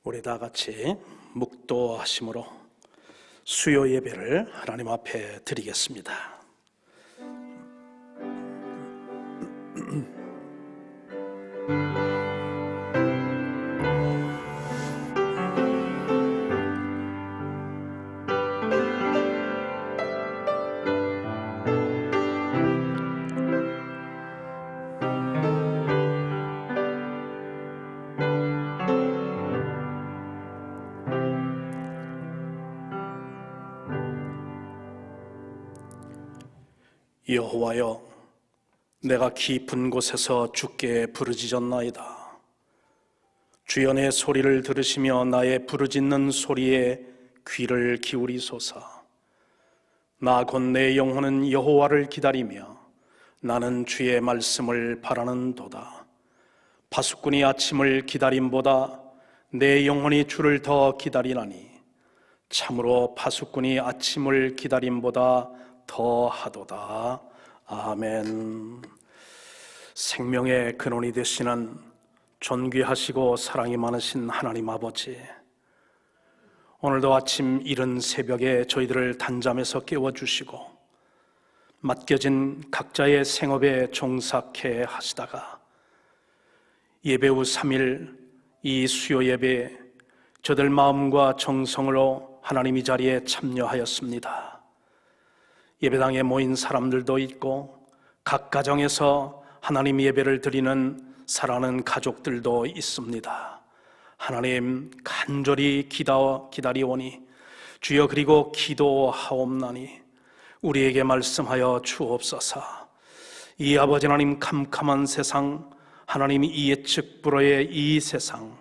우리 다 같이 묵도하심으로 수요 예배를 하나님 앞에 드리겠습니다. 여호와여, 내가 깊은 곳에서 주께 부르짖었나이다. 주여, 내 소리를 들으시며 나의 부르짖는 소리에 귀를 기울이소서. 나 곧 내 영혼은 여호와를 기다리며 나는 주의 말씀을 바라는도다. 파수꾼이 아침을 기다림보다 내 영혼이 주를 더 기다리나니 참으로 파수꾼이 아침을 기다림보다 더하도다. 아멘. 생명의 근원이 되시는 존귀하시고 사랑이 많으신 하나님 아버지, 오늘도 아침 이른 새벽에 저희들을 단잠에서 깨워주시고 맡겨진 각자의 생업에 종삭해 하시다가 예배 후 3일 이 수요 예배에 저들 마음과 정성으로 하나님 이 자리에 참여하였습니다. 예배당에 모인 사람들도 있고 각 가정에서 하나님 예배를 드리는 사랑하는 가족들도 있습니다. 하나님, 간절히 기다리오니 주여, 그리고 기도하옵나니 우리에게 말씀하여 주옵소서. 이 아버지 하나님, 캄캄한 세상, 하나님이 이예측 불허의 이 세상,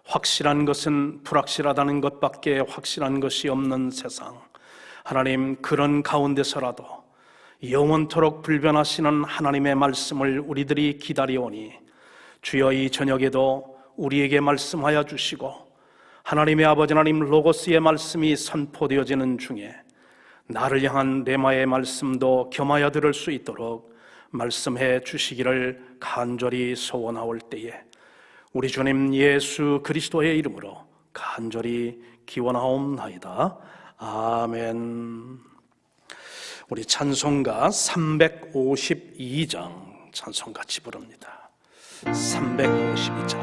확실한 것은 불확실하다는 것밖에 확실한 것이 없는 세상, 하나님, 그런 가운데서라도 영원토록 불변하시는 하나님의 말씀을 우리들이 기다리오니 주여, 이 저녁에도 우리에게 말씀하여 주시고 하나님의 아버지 하나님 로고스의 말씀이 선포되어지는 중에 나를 향한 레마의 말씀도 겸하여 들을 수 있도록 말씀해 주시기를 간절히 소원하올 때에 우리 주님 예수 그리스도의 이름으로 간절히 기원하옵나이다. 아멘. 우리 찬송가 352장 찬송 같이 부릅니다. 352장.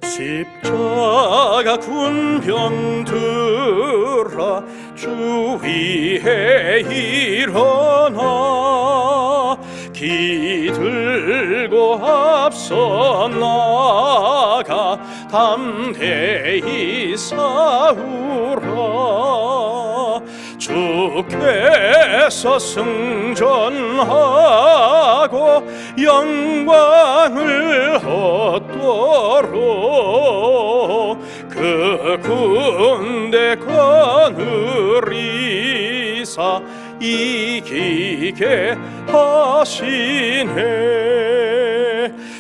십자가 군병들아, 주 위에 일어나 기들고 앞서 나가 담대히 싸우라. 주께서 승전하고 영광을 얻도록 그 군대 거느리사 이기게 하시네.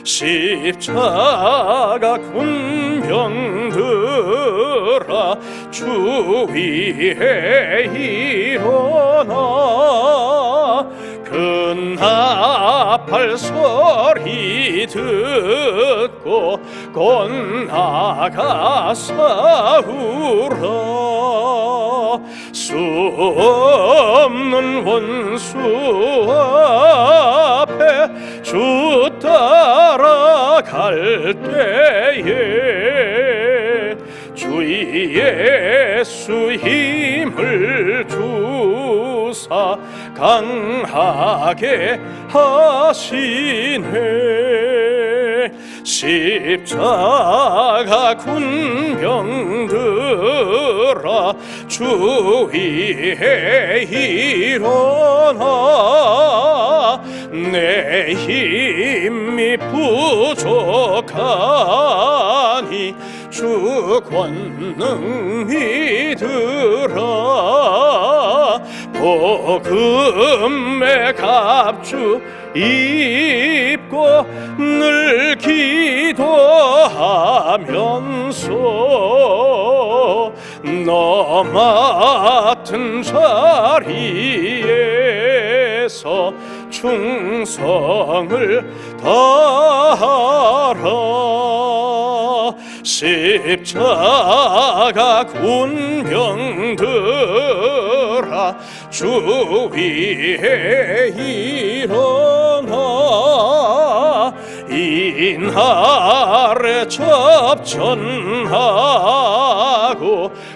십자가 군병들아, 주 위에 일어나 큰 나팔 소리 듣고 곧 나가 싸우라. 수 없는 원수 앞에 주 따라갈 때에 주 예수 힘을 주사 강하게 하시네. 십자가 군병들아, 주 위에 일어나 내 힘이 부족하니 주 권능 믿으라. 복음의 갑주 입고 늘 기도하면서 너 맡은 자리에서 주 충성을 다하라. 십자가 군병들아 주 위에 일어나 이날에 접전하고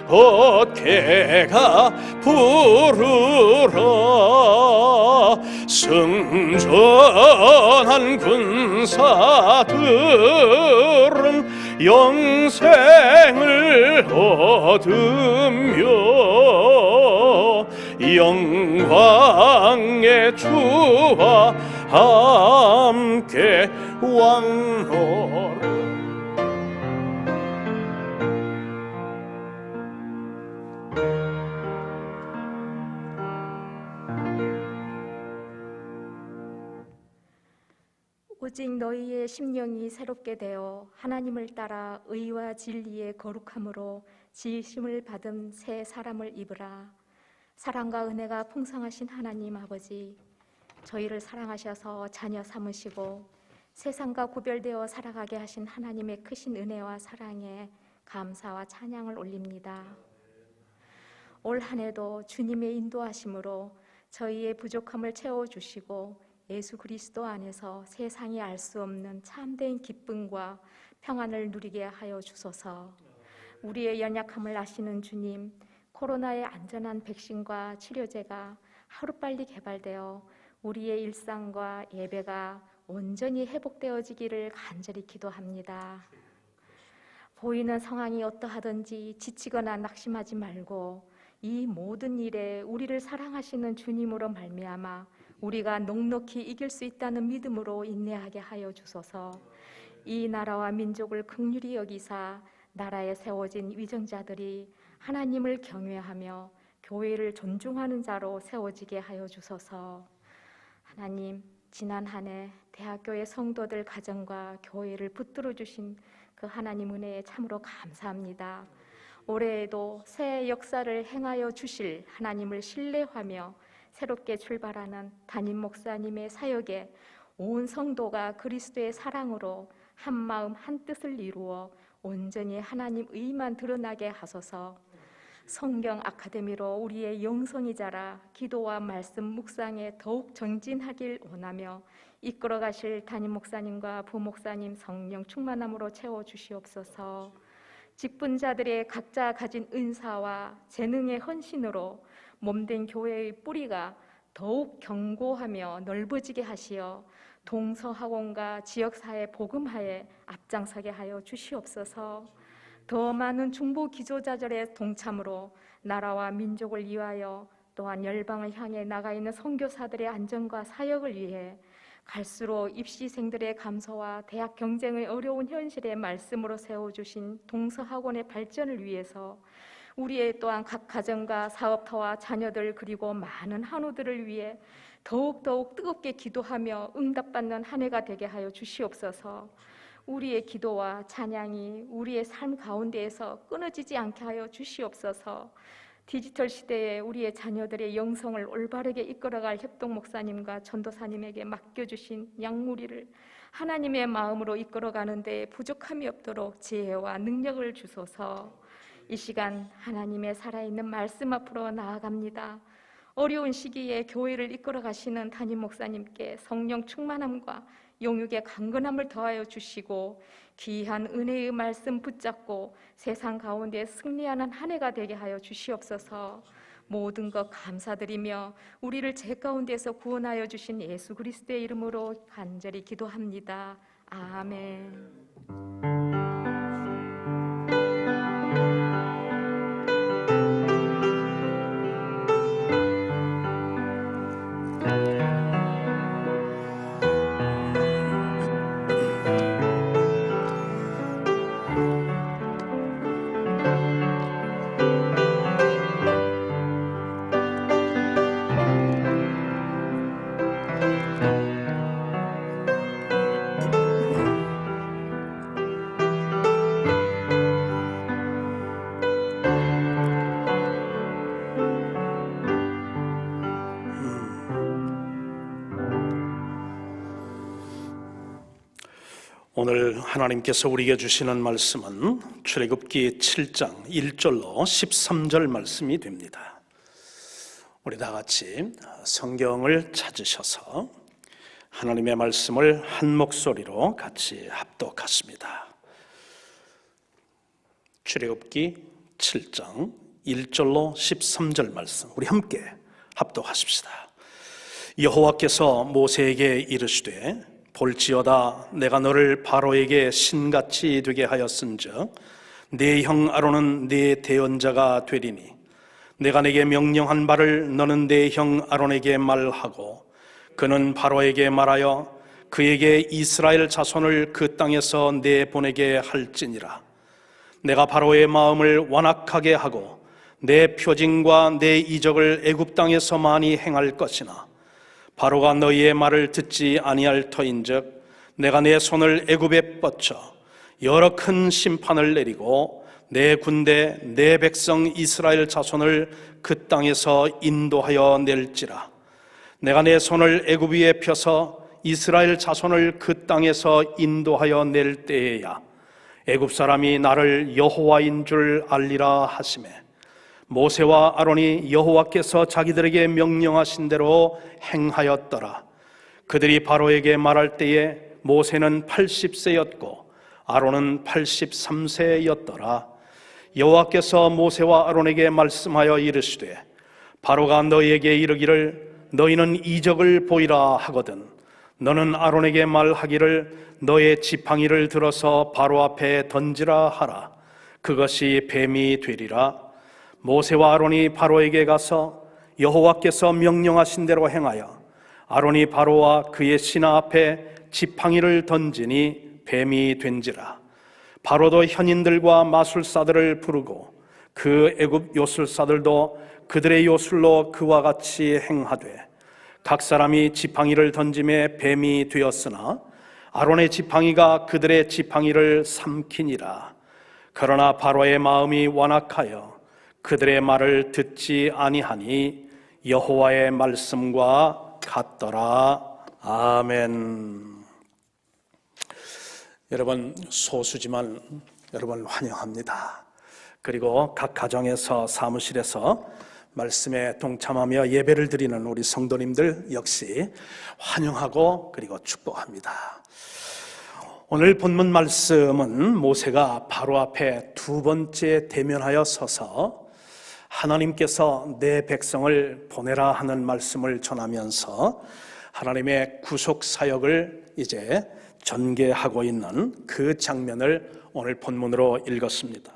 어깨가 부르라. 승전한 군사들은 영생을 얻으며 영광의 주와 함께 왕노라. 오직 너희의 심령이 새롭게 되어 하나님을 따라 의와 진리의 거룩함으로 지으심을 받은 새 사람을 입으라. 사랑과 은혜가 풍성하신 하나님 아버지, 저희를 사랑하셔서 자녀 삼으시고 세상과 구별되어 살아가게 하신 하나님의 크신 은혜와 사랑에 감사와 찬양을 올립니다. 올 한 해도 주님의 인도하심으로 저희의 부족함을 채워주시고 예수 그리스도 안에서 세상이 알 수 없는 참된 기쁨과 평안을 누리게 하여 주소서. 우리의 연약함을 아시는 주님, 코로나의 안전한 백신과 치료제가 하루빨리 개발되어 우리의 일상과 예배가 온전히 회복되어지기를 간절히 기도합니다. 보이는 상황이 어떠하든지 지치거나 낙심하지 말고 이 모든 일에 우리를 사랑하시는 주님으로 말미암아 우리가 넉넉히 이길 수 있다는 믿음으로 인내하게 하여 주소서. 이 나라와 민족을 긍휼히 여기사 나라에 세워진 위정자들이 하나님을 경외하며 교회를 존중하는 자로 세워지게 하여 주소서. 하나님, 지난 한 해 대학교의 성도들 가정과 교회를 붙들어 주신 그 하나님 은혜에 참으로 감사합니다. 올해에도 새 역사를 행하여 주실 하나님을 신뢰하며 새롭게 출발하는 담임 목사님의 사역에 온 성도가 그리스도의 사랑으로 한 마음 한 뜻을 이루어 온전히 하나님 의만 드러나게 하소서. 성경 아카데미로 우리의 영성이 자라 기도와 말씀 묵상에 더욱 정진하길 원하며 이끌어 가실 담임 목사님과 부목사님 성령 충만함으로 채워주시옵소서. 직분자들의 각자 가진 은사와 재능의 헌신으로 몸된 교회의 뿌리가 더욱 견고하며 넓어지게 하시어 동서학원과 지역사회 복음화에 앞장서게 하여 주시옵소서. 더 많은 중보 기도자들의 동참으로 나라와 민족을 위하여 또한 열방을 향해 나가 있는 선교사들의 안전과 사역을 위해 갈수록 입시생들의 감소와 대학 경쟁의 어려운 현실에 말씀으로 세워주신 동서학원의 발전을 위해서 우리의 또한 각 가정과 사업터와 자녀들 그리고 많은 한우들을 위해 더욱더욱 뜨겁게 기도하며 응답받는 한 해가 되게 하여 주시옵소서. 우리의 기도와 찬양이 우리의 삶 가운데에서 끊어지지 않게 하여 주시옵소서. 디지털 시대에 우리의 자녀들의 영성을 올바르게 이끌어갈 협동 목사님과 전도사님에게 맡겨주신 양무리를 하나님의 마음으로 이끌어가는 데 부족함이 없도록 지혜와 능력을 주소서. 이 시간 하나님의 살아있는 말씀 앞으로 나아갑니다. 어려운 시기에 교회를 이끌어 가시는 담임 목사님께 성령 충만함과 영육의 강건함을 더하여 주시고 귀한 은혜의 말씀 붙잡고 세상 가운데 승리하는 한 해가 되게 하여 주시옵소서. 모든 것 감사드리며 우리를 죄 가운데서 구원하여 주신 예수 그리스도의 이름으로 간절히 기도합니다. 아멘. 오늘 하나님께서 우리에게 주시는 말씀은 출애굽기 7장 1절로 13절 말씀이 됩니다. 우리 다 같이 성경을 찾으셔서 하나님의 말씀을 한 목소리로 같이 합독하십니다. 출애굽기 7장 1절로 13절 말씀 우리 함께 합독하십시다. 여호와께서 모세에게 이르시되 볼지어다 내가 너를 바로에게 신같이 되게 하였은즉 네 형 아론은 네 대언자가 되리니 내가 네게 명령한 바를 너는 네 형 아론에게 말하고 그는 바로에게 말하여 그에게 이스라엘 자손을 그 땅에서 내보내게 할지니라. 내가 바로의 마음을 완악하게 하고 내 표징과 내 이적을 애굽 땅에서 많이 행할 것이나 바로가 너희의 말을 듣지 아니할 터인즉 내가 내 손을 애굽에 뻗쳐 여러 큰 심판을 내리고 내 군대 내 백성 이스라엘 자손을 그 땅에서 인도하여 낼지라. 내가 내 손을 애굽 위에 펴서 이스라엘 자손을 그 땅에서 인도하여 낼 때에야 애굽 사람이 나를 여호와인 줄 알리라 하시매 모세와 아론이 여호와께서 자기들에게 명령하신 대로 행하였더라. 그들이 바로에게 말할 때에 모세는 80세였고 아론은 83세였더라. 여호와께서 모세와 아론에게 말씀하여 이르시되 바로가 너희에게 이르기를 너희는 이적을 보이라 하거든 너는 아론에게 말하기를 너의 지팡이를 들어서 바로 앞에 던지라 하라. 그것이 뱀이 되리라. 모세와 아론이 바로에게 가서 여호와께서 명령하신 대로 행하여 아론이 바로와 그의 신하 앞에 지팡이를 던지니 뱀이 된지라. 바로도 현인들과 마술사들을 부르고 그 애굽 요술사들도 그들의 요술로 그와 같이 행하되 각 사람이 지팡이를 던짐에 뱀이 되었으나 아론의 지팡이가 그들의 지팡이를 삼키니라. 그러나 바로의 마음이 완악하여 그들의 말을 듣지 아니하니 여호와의 말씀과 같더라. 아멘. 여러분, 소수지만 여러분 환영합니다. 그리고 각 가정에서 사무실에서 말씀에 동참하며 예배를 드리는 우리 성도님들 역시 환영하고 그리고 축복합니다. 오늘 본문 말씀은 모세가 바로 앞에 두 번째 대면하여 서서 하나님께서 내 백성을 보내라 하는 말씀을 전하면서 하나님의 구속 사역을 이제 전개하고 있는 그 장면을 오늘 본문으로 읽었습니다.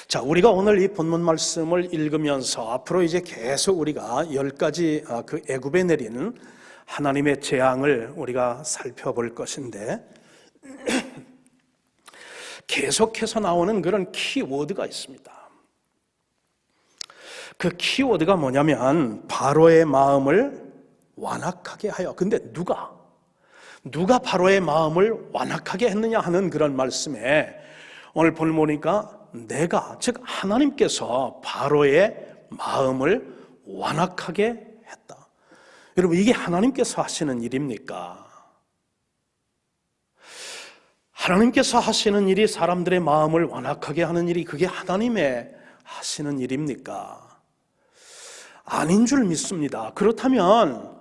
자, 우리가 오늘 이 본문 말씀을 읽으면서 앞으로 이제 계속 우리가 10가지 그 애굽에 내린 하나님의 재앙을 우리가 살펴볼 것인데 계속해서 나오는 그런 키워드가 있습니다. 그 키워드가 뭐냐면 바로의 마음을 완악하게 하여. 근데 누가 바로의 마음을 완악하게 했느냐 하는 그런 말씀에 오늘 보니까 내가, 즉 하나님께서 바로의 마음을 완악하게 했다. 여러분, 이게 하나님께서 하시는 일입니까? 하나님께서 하시는 일이 사람들의 마음을 완악하게 하는 일이 그게 하나님의 하시는 일입니까? 아닌 줄 믿습니다. 그렇다면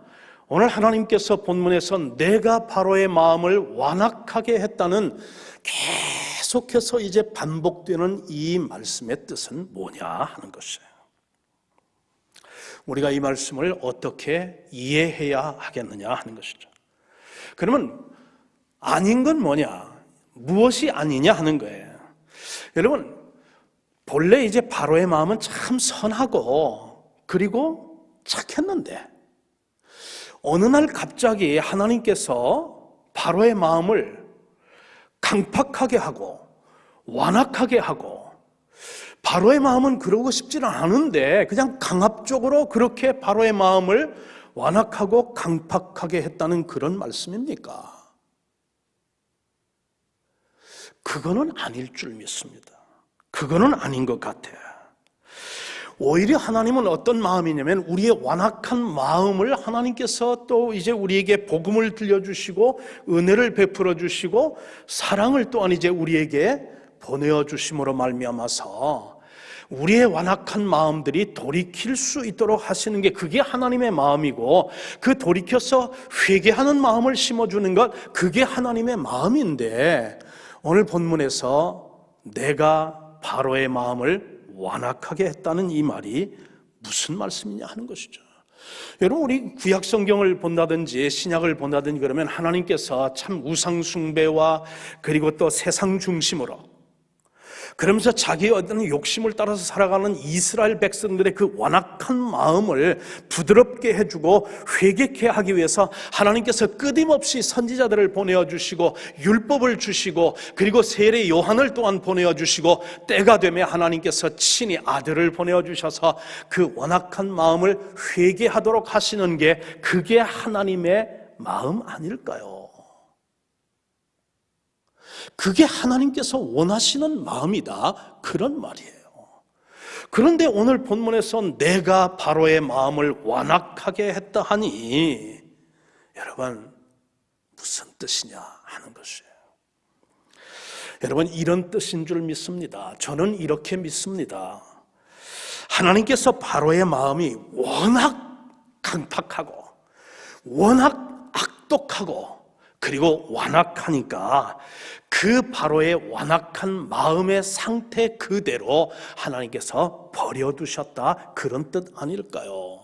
오늘 하나님께서 본문에서 내가 바로의 마음을 완악하게 했다는 계속해서 이제 반복되는 이 말씀의 뜻은 뭐냐 하는 것이에요. 우리가 이 말씀을 어떻게 이해해야 하겠느냐 하는 것이죠. 그러면 아닌 건 뭐냐? 무엇이 아니냐 하는 거예요. 여러분, 본래 이제 바로의 마음은 참 선하고 그리고 착했는데 어느 날 갑자기 하나님께서 바로의 마음을 강팍하게 하고 완악하게 하고, 바로의 마음은 그러고 싶지는 않은데 그냥 강압적으로 그렇게 바로의 마음을 완악하고 강팍하게 했다는 그런 말씀입니까? 그거는 아닐 줄 믿습니다. 그거는 아닌 것 같아요. 오히려 하나님은 어떤 마음이냐면 우리의 완악한 마음을 하나님께서 또 이제 우리에게 복음을 들려주시고 은혜를 베풀어 주시고 사랑을 또한 이제 우리에게 보내어 주심으로 말미암아서 우리의 완악한 마음들이 돌이킬 수 있도록 하시는 게 그게 하나님의 마음이고, 그 돌이켜서 회개하는 마음을 심어주는 것, 그게 하나님의 마음인데, 오늘 본문에서 내가 바로의 마음을 완악하게 했다는 이 말이 무슨 말씀이냐 하는 것이죠. 여러분, 우리 구약 성경을 본다든지 신약을 본다든지 그러면 하나님께서 참 우상 숭배와 그리고 또 세상 중심으로 그러면서 자기의 어떤 욕심을 따라서 살아가는 이스라엘 백성들의 그 완악한 마음을 부드럽게 해주고 회개케 하기 위해서 하나님께서 끊임없이 선지자들을 보내어 주시고 율법을 주시고 그리고 세례 요한을 또한 보내어 주시고 때가 되면 하나님께서 친히 아들을 보내어 주셔서 그 완악한 마음을 회개하도록 하시는 게 그게 하나님의 마음 아닐까요? 그게 하나님께서 원하시는 마음이다, 그런 말이에요. 그런데 오늘 본문에서 내가 바로의 마음을 완악하게 했다 하니 여러분 무슨 뜻이냐 하는 것이에요. 여러분, 이런 뜻인 줄 믿습니다. 저는 이렇게 믿습니다. 하나님께서 바로의 마음이 워낙 강팍하고 워낙 악독하고 그리고 완악하니까 그 바로의 완악한 마음의 상태 그대로 하나님께서 버려두셨다, 그런 뜻 아닐까요?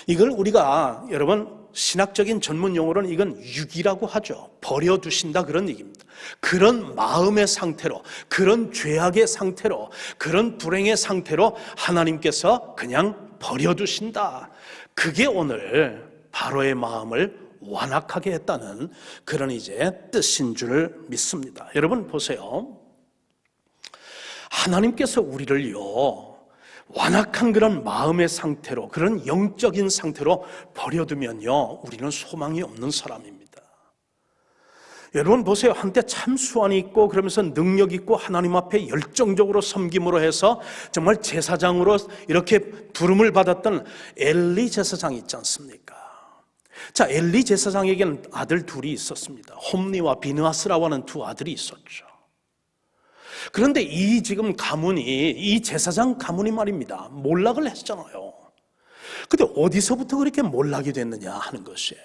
이걸 우리가 여러분 신학적인 전문 용어로는 이건 유기라고 하죠. 버려두신다, 그런 얘기입니다. 그런 마음의 상태로, 그런 죄악의 상태로, 그런 불행의 상태로 하나님께서 그냥 버려두신다. 그게 오늘 바로의 마음을 완악하게 했다는 그런 이제 뜻인 줄 믿습니다. 여러분 보세요. 하나님께서 우리를요 완악한 그런 마음의 상태로, 그런 영적인 상태로 버려두면요 우리는 소망이 없는 사람입니다. 여러분 보세요. 한때 참 수완이 있고 그러면서 능력 있고 하나님 앞에 열정적으로 섬김으로 해서 정말 제사장으로 이렇게 부름을 받았던 엘리 제사장이 있지 않습니까? 자, 엘리 제사장에게는 아들 둘이 있었습니다. 홈리와 비느하스라고 하는 두 아들이 있었죠. 그런데 이 지금 가문이, 이 제사장 가문이 말입니다, 몰락을 했잖아요. 근데 어디서부터 그렇게 몰락이 됐느냐 하는 것이에요.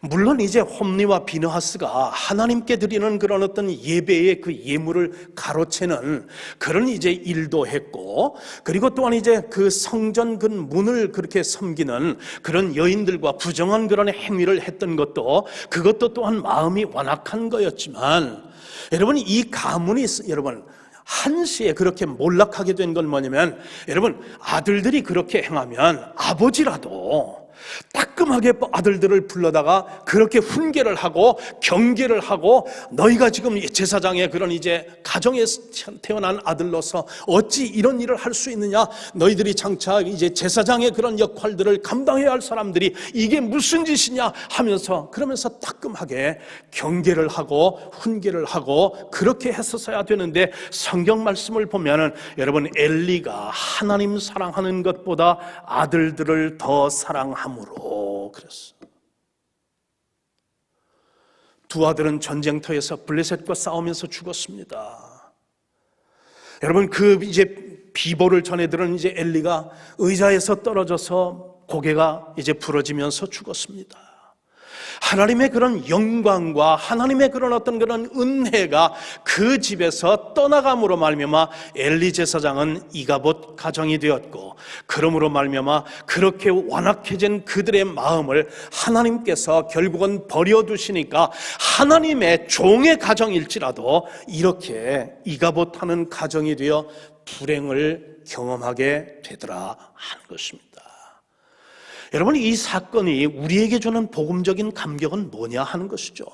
물론 이제 홈리와 비느하스가 하나님께 드리는 그런 어떤 예배의 그 예물을 가로채는 그런 이제 일도 했고, 그리고 또한 이제 그 성전 그 문을 그렇게 섬기는 그런 여인들과 부정한 그런 행위를 했던 것도, 그것도 또한 마음이 완악한 거였지만, 여러분 이 가문이 여러분 한시에 그렇게 몰락하게 된 건 뭐냐면, 여러분 아들들이 그렇게 행하면 아버지라도 따끔하게 아들들을 불러다가 그렇게 훈계를 하고 경계를 하고, 너희가 지금 제사장의 그런 이제 가정에 태어난 아들로서 어찌 이런 일을 할 수 있느냐, 너희들이 장차 이제 제사장의 그런 역할들을 감당해야 할 사람들이 이게 무슨 짓이냐 하면서, 그러면서 따끔하게 경계를 하고 훈계를 하고 그렇게 했었어야 되는데, 성경 말씀을 보면은 여러분 엘리가 하나님 사랑하는 것보다 아들들을 더 사랑함으로 그랬어. 두 아들은 전쟁터에서 블레셋과 싸우면서 죽었습니다. 여러분 그 이제 비보를 전해 들은 이제 엘리가 의자에서 떨어져서 고개가 이제 부러지면서 죽었습니다. 하나님의 그런 영광과 하나님의 그런 어떤 그런 은혜가 그 집에서 떠나감으로 말미암아 엘리 제사장은 이가봇 가정이 되었고, 그러므로 말미암아 그렇게 완악해진 그들의 마음을 하나님께서 결국은 버려두시니까 하나님의 종의 가정일지라도 이렇게 이가봇하는 가정이 되어 불행을 경험하게 되더라 하는 것입니다. 여러분 이 사건이 우리에게 주는 복음적인 감격은 뭐냐 하는 것이죠.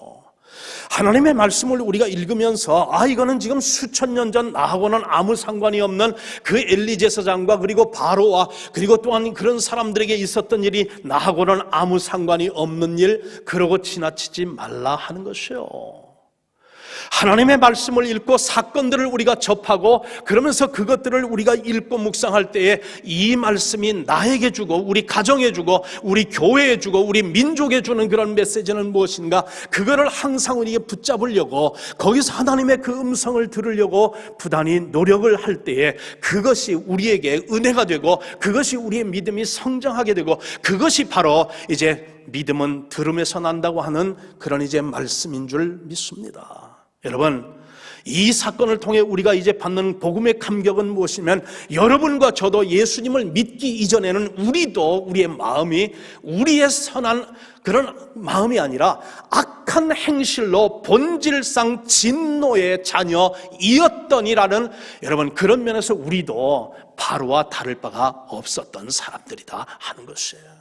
하나님의 말씀을 우리가 읽으면서 이거는 지금 수천 년 전 나하고는 아무 상관이 없는 그 엘리 제사장과 그리고 바로와 그리고 또한 그런 사람들에게 있었던 일이 나하고는 아무 상관이 없는 일, 그러고 지나치지 말라 하는 것이요. 하나님의 말씀을 읽고 사건들을 우리가 접하고 그러면서 그것들을 우리가 읽고 묵상할 때에 이 말씀이 나에게 주고 우리 가정에 주고 우리 교회에 주고 우리 민족에 주는 그런 메시지는 무엇인가, 그거를 항상 우리에게 붙잡으려고 거기서 하나님의 그 음성을 들으려고 부단히 노력을 할 때에 그것이 우리에게 은혜가 되고 그것이 우리의 믿음이 성장하게 되고 그것이 바로 이제 믿음은 들음에서 난다고 하는 그런 이제 말씀인 줄 믿습니다. 여러분, 이 사건을 통해 우리가 이제 받는 복음의 감격은 무엇이면 여러분과 저도 예수님을 믿기 이전에는 우리도 우리의 마음이 우리의 선한 그런 마음이 아니라 악한 행실로 본질상 진노의 자녀이었더니라는, 여러분, 그런 면에서 우리도 바로와 다를 바가 없었던 사람들이다 하는 것이에요.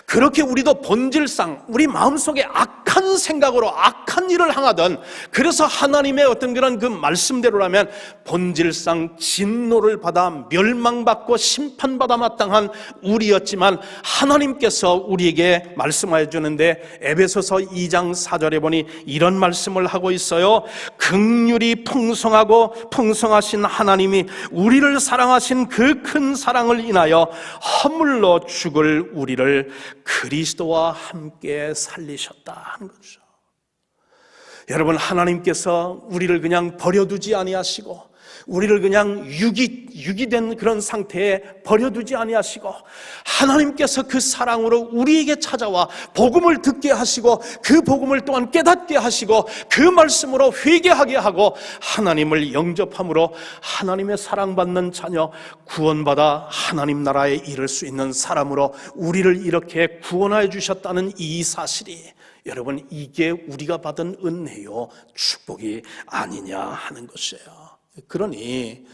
그렇게 우리도 본질상 우리 마음속에 악한 생각으로 악한 일을 행하던, 그래서 하나님의 어떤 그런 그 말씀대로라면 본질상 진노를 받아 멸망받고 심판받아 마땅한 우리였지만 하나님께서 우리에게 말씀하여 주는데 에베소서 2장 4절에 보니 이런 말씀을 하고 있어요. 긍휼이 풍성하고 풍성하신 하나님이 우리를 사랑하신 그 큰 사랑을 인하여 허물로 죽을 우리를 그리스도와 함께 살리셨다 하는 거죠. 여러분, 하나님께서 우리를 그냥 버려두지 아니하시고 우리를 그냥 유기된 그런 상태에 버려두지 아니하시고 하나님께서 그 사랑으로 우리에게 찾아와 복음을 듣게 하시고 그 복음을 또한 깨닫게 하시고 그 말씀으로 회개하게 하고 하나님을 영접함으로 하나님의 사랑받는 자녀, 구원받아 하나님 나라에 이를 수 있는 사람으로 우리를 이렇게 구원하여 주셨다는 이 사실이, 여러분, 이게 우리가 받은 은혜요 축복이 아니냐 하는 것이에요. 그러니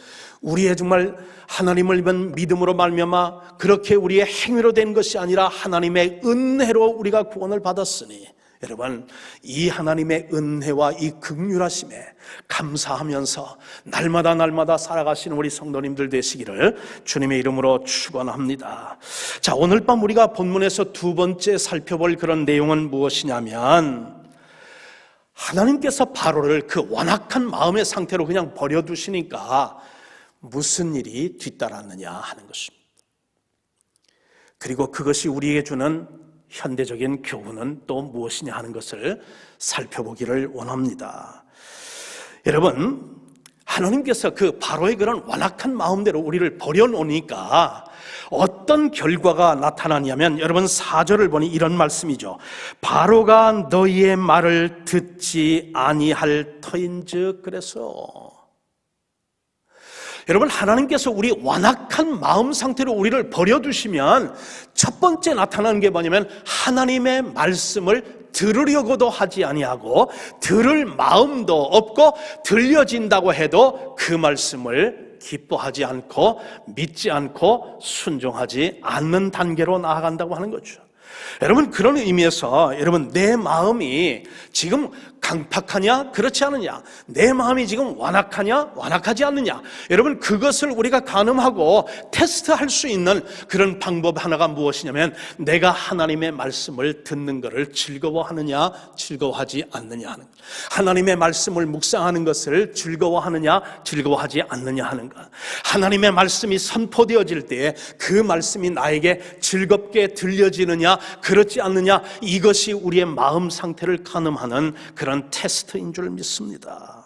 우리의 정말 하나님을 믿음으로 말미암아 그렇게 우리의 행위로 된 것이 아니라 하나님의 은혜로 우리가 구원을 받았으니, 여러분, 이 하나님의 은혜와 이 긍휼하심에 감사하면서 날마다 살아가시는 우리 성도님들 되시기를 주님의 이름으로 축원합니다. 자, 오늘 밤 우리가 본문에서 두 번째 살펴볼 그런 내용은 무엇이냐면, 하나님께서 바로를 그 완악한 마음의 상태로 그냥 버려두시니까 무슨 일이 뒤따랐느냐 하는 것입니다. 그리고 그것이 우리에게 주는 현대적인 교훈은 또 무엇이냐 하는 것을 살펴보기를 원합니다. 여러분, 하나님께서 그 바로의 그런 완악한 마음대로 우리를 버려놓으니까 어떤 결과가 나타나냐면, 여러분 4절을 보니 이런 말씀이죠. 바로가 너희의 말을 듣지 아니할 터인즉. 그래서 여러분, 하나님께서 우리 완악한 마음 상태로 우리를 버려두시면 첫 번째 나타나는 게 뭐냐면 하나님의 말씀을 들으려고도 하지 아니하고 들을 마음도 없고 들려진다고 해도 그 말씀을 기뻐하지 않고 믿지 않고 순종하지 않는 단계로 나아간다고 하는 거죠. 여러분, 그런 의미에서 여러분, 내 마음이 지금 강팍하냐 그렇지 않느냐, 내 마음이 지금 완악하냐 완악하지 않느냐, 여러분 그것을 우리가 가늠하고 테스트할 수 있는 그런 방법 하나가 무엇이냐면 내가 하나님의 말씀을 듣는 것을 즐거워하느냐 즐거워하지 않느냐 하는 것, 하나님의 말씀을 묵상하는 것을 즐거워하느냐 즐거워하지 않느냐 하는 것, 하나님의 말씀이 선포되어질 때에 그 말씀이 나에게 즐겁게 들려지느냐 그렇지 않느냐, 이것이 우리의 마음 상태를 가늠하는 그런 테스트인 줄 믿습니다.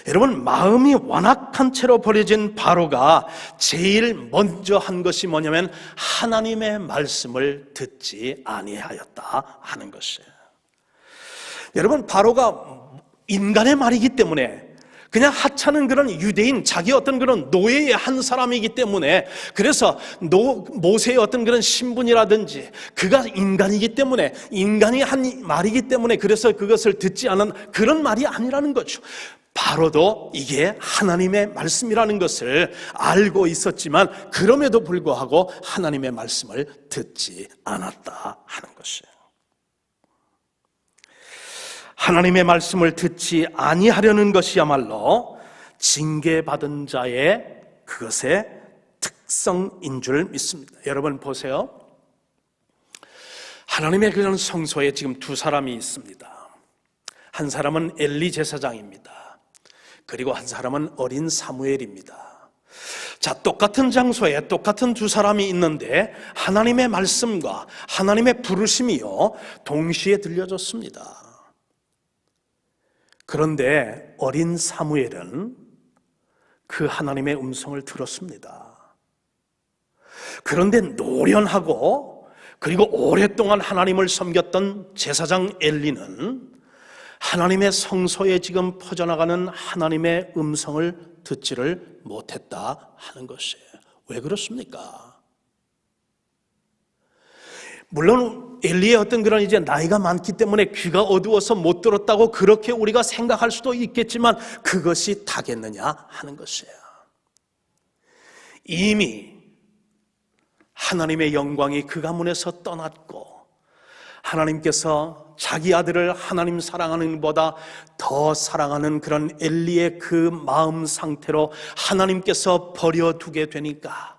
여러분, 마음이 완악한 채로 버려진 바로가 제일 먼저 한 것이 뭐냐면 하나님의 말씀을 듣지 아니하였다 하는 것이에요. 여러분, 바로가 인간의 말이기 때문에, 그냥 하찮은 그런 유대인, 자기 어떤 그런 노예의 한 사람이기 때문에, 그래서 모세의 어떤 그런 신분이라든지 그가 인간이기 때문에, 인간이 한 말이기 때문에 그래서 그것을 듣지 않은 그런 말이 아니라는 거죠. 바로도 이게 하나님의 말씀이라는 것을 알고 있었지만 그럼에도 불구하고 하나님의 말씀을 듣지 않았다 하는 것이에요. 하나님의 말씀을 듣지 아니하려는 것이야말로 징계받은 자의 그것의 특성인 줄 믿습니다. 여러분 보세요. 하나님의 그런 성소에 지금 두 사람이 있습니다. 한 사람은 엘리 제사장입니다. 그리고 한 사람은 어린 사무엘입니다. 자, 똑같은 장소에 똑같은 두 사람이 있는데 하나님의 말씀과 하나님의 부르심이요 동시에 들려졌습니다. 그런데 어린 사무엘은 그 하나님의 음성을 들었습니다. 그런데 노련하고 그리고 오랫동안 하나님을 섬겼던 제사장 엘리는 하나님의 성소에 지금 퍼져나가는 하나님의 음성을 듣지를 못했다 하는 것이에요. 왜 그렇습니까? 물론 엘리의 어떤 그런 이제 나이가 많기 때문에 귀가 어두워서 못 들었다고 그렇게 우리가 생각할 수도 있겠지만 그것이 다겠느냐 하는 것이에요. 이미 하나님의 영광이 그 가문에서 떠났고 하나님께서 자기 아들을 하나님 사랑하는 것보다 더 사랑하는 그런 엘리의 그 마음 상태로 하나님께서 버려두게 되니까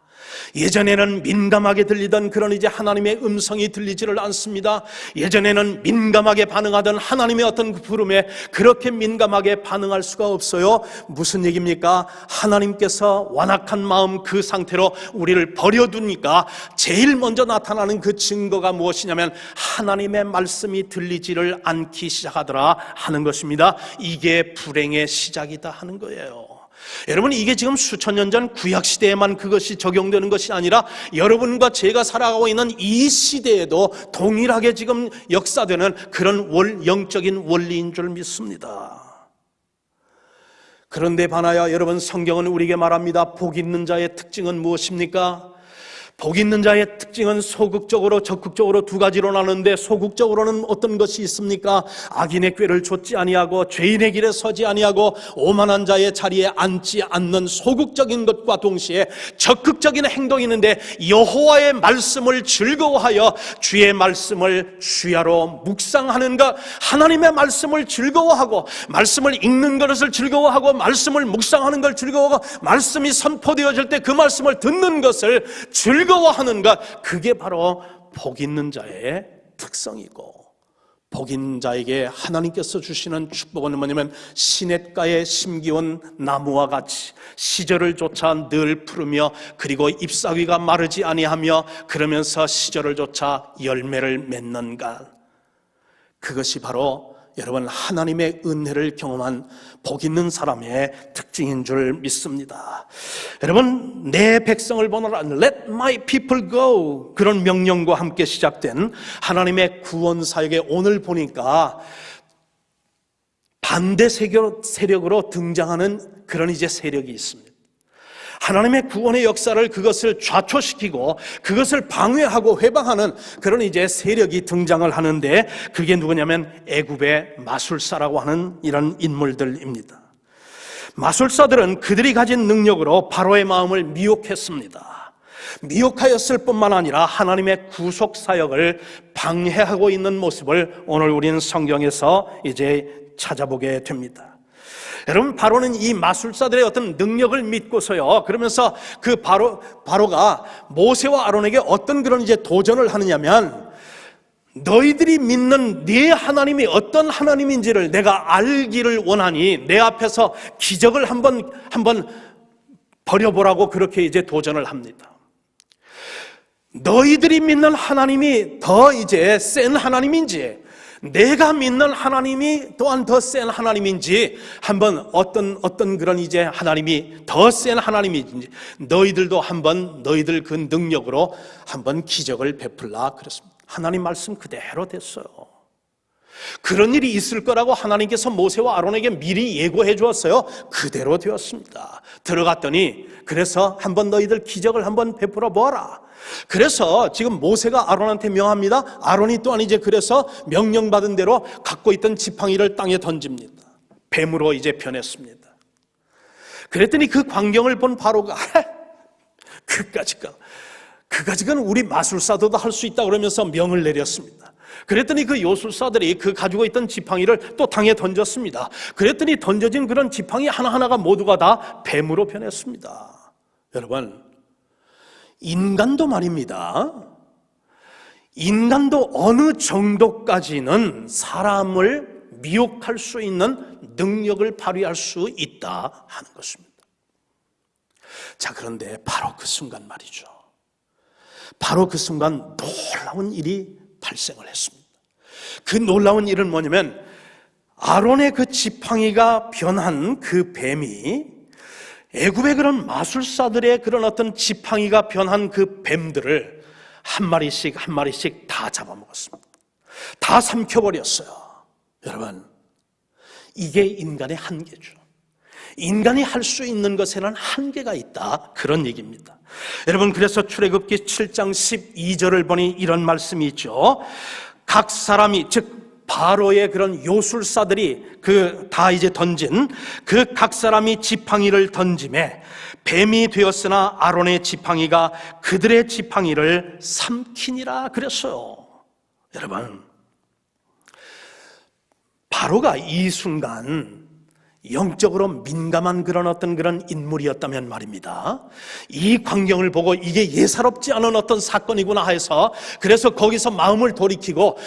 예전에는 민감하게 들리던 그런 이제 하나님의 음성이 들리지를 않습니다. 예전에는 민감하게 반응하던 하나님의 어떤 그 부름에 그렇게 민감하게 반응할 수가 없어요. 무슨 얘기입니까? 하나님께서 완악한 마음 그 상태로 우리를 버려두니까 제일 먼저 나타나는 그 증거가 무엇이냐면 하나님의 말씀이 들리지를 않기 시작하더라 하는 것입니다. 이게 불행의 시작이다 하는 거예요. 여러분, 이게 지금 수천 년 전 구약시대에만 그것이 적용되는 것이 아니라 여러분과 제가 살아가고 있는 이 시대에도 동일하게 지금 역사되는 그런 영적인 원리인 줄 믿습니다. 그런데 반하여 여러분, 성경은 우리에게 말합니다. 복 있는 자의 특징은 무엇입니까? 복 있는 자의 특징은 소극적으로 적극적으로 두 가지로 나누는데, 소극적으로는 어떤 것이 있습니까? 악인의 꾀를 좇지 아니하고 죄인의 길에 서지 아니하고 오만한 자의 자리에 앉지 않는 소극적인 것과 동시에 적극적인 행동이 있는데, 여호와의 말씀을 즐거워하여 주의 말씀을 주야로 묵상하는 것, 하나님의 말씀을 즐거워하고 말씀을 읽는 것을 즐거워하고 말씀을 묵상하는 걸 즐거워하고 말씀이 선포되어질 때 그 말씀을 듣는 것을 즐거워하는 것, 그게 바로 복 있는 자의 특성이고, 복 있는 자에게 하나님께서 주시는 축복은 뭐냐면 시냇가에 심기운 나무와 같이 시절을 쫓아 늘 푸르며 그리고 잎사귀가 마르지 아니하며 그러면서 시절을 쫓아 열매를 맺는 것, 그것이 바로 여러분 하나님의 은혜를 경험한 복 있는 사람의 특징인 줄 믿습니다. 여러분, 내 백성을 보내라, Let my people go, 그런 명령과 함께 시작된 하나님의 구원 사역에 오늘 보니까 반대 세력으로 등장하는 그런 이제 세력이 있습니다. 하나님의 구원의 역사를 그것을 좌초시키고 그것을 방해하고 회방하는 그런 이제 세력이 등장을 하는데, 그게 누구냐면 애굽의 마술사라고 하는 이런 인물들입니다. 마술사들은 그들이 가진 능력으로 바로의 마음을 미혹했습니다. 미혹하였을 뿐만 아니라 하나님의 구속 사역을 방해하고 있는 모습을 오늘 우리는 성경에서 이제 찾아보게 됩니다. 여러분, 바로는 이 마술사들의 어떤 능력을 믿고서요, 그러면서 그 바로가 모세와 아론에게 어떤 그런 이제 도전을 하느냐면, 너희들이 믿는 네 하나님이 어떤 하나님인지를 내가 알기를 원하니 내 앞에서 기적을 한번 벌여보라고 그렇게 이제 도전을 합니다. 너희들이 믿는 하나님이 더 이제 센 하나님인지, 내가 믿는 하나님이 또한 더 센 하나님인지, 한번 어떤 그런 이제 하나님이 더 센 하나님인지 너희들도 한번 너희들 그 능력으로 한번 기적을 베풀라 그랬습니다. 하나님 말씀 그대로 됐어요. 그런 일이 있을 거라고 하나님께서 모세와 아론에게 미리 예고해 주었어요. 그대로 되었습니다. 들어갔더니 그래서 한번 너희들 기적을 한번 베풀어 보아라. 그래서 지금 모세가 아론한테 명합니다. 아론이 또한 이제 그래서 명령받은 대로 갖고 있던 지팡이를 땅에 던집니다. 뱀으로 이제 변했습니다. 그랬더니 그 광경을 본 바로가 그까짓건 우리 마술사도 할 수 있다 그러면서 명을 내렸습니다. 그랬더니 그 요술사들이 그 가지고 있던 지팡이를 또 땅에 던졌습니다. 그랬더니 던져진 그런 지팡이 하나하나가 모두가 다 뱀으로 변했습니다. 여러분, 인간도 말입니다. 인간도 어느 정도까지는 사람을 미혹할 수 있는 능력을 발휘할 수 있다 하는 것입니다. 자, 그런데 바로 그 순간 말이죠. 바로 그 순간 놀라운 일이 발생을 했습니다. 그 놀라운 일은 뭐냐면 아론의 그 지팡이가 변한 그 뱀이 애굽의 그런 마술사들의 그런 어떤 지팡이가 변한 그 뱀들을 한 마리씩 한 마리씩 다 잡아먹었습니다. 다 삼켜버렸어요. 여러분, 이게 인간의 한계죠. 인간이 할 수 있는 것에는 한계가 있다, 그런 얘기입니다. 여러분, 그래서 출애굽기 7장 12절을 보니 이런 말씀이 있죠. 각 사람이, 즉 바로의 그런 요술사들이 다 이제 던진 그 각 사람이 지팡이를 던짐에 뱀이 되었으나 아론의 지팡이가 그들의 지팡이를 삼키니라 그랬어요. 여러분, 바로가 이 순간 영적으로 민감한 그런 인물이었다면 말입니다. 이 광경을 보고 이게 예사롭지 않은 어떤 사건이구나 해서 그래서 거기서 마음을 돌이키고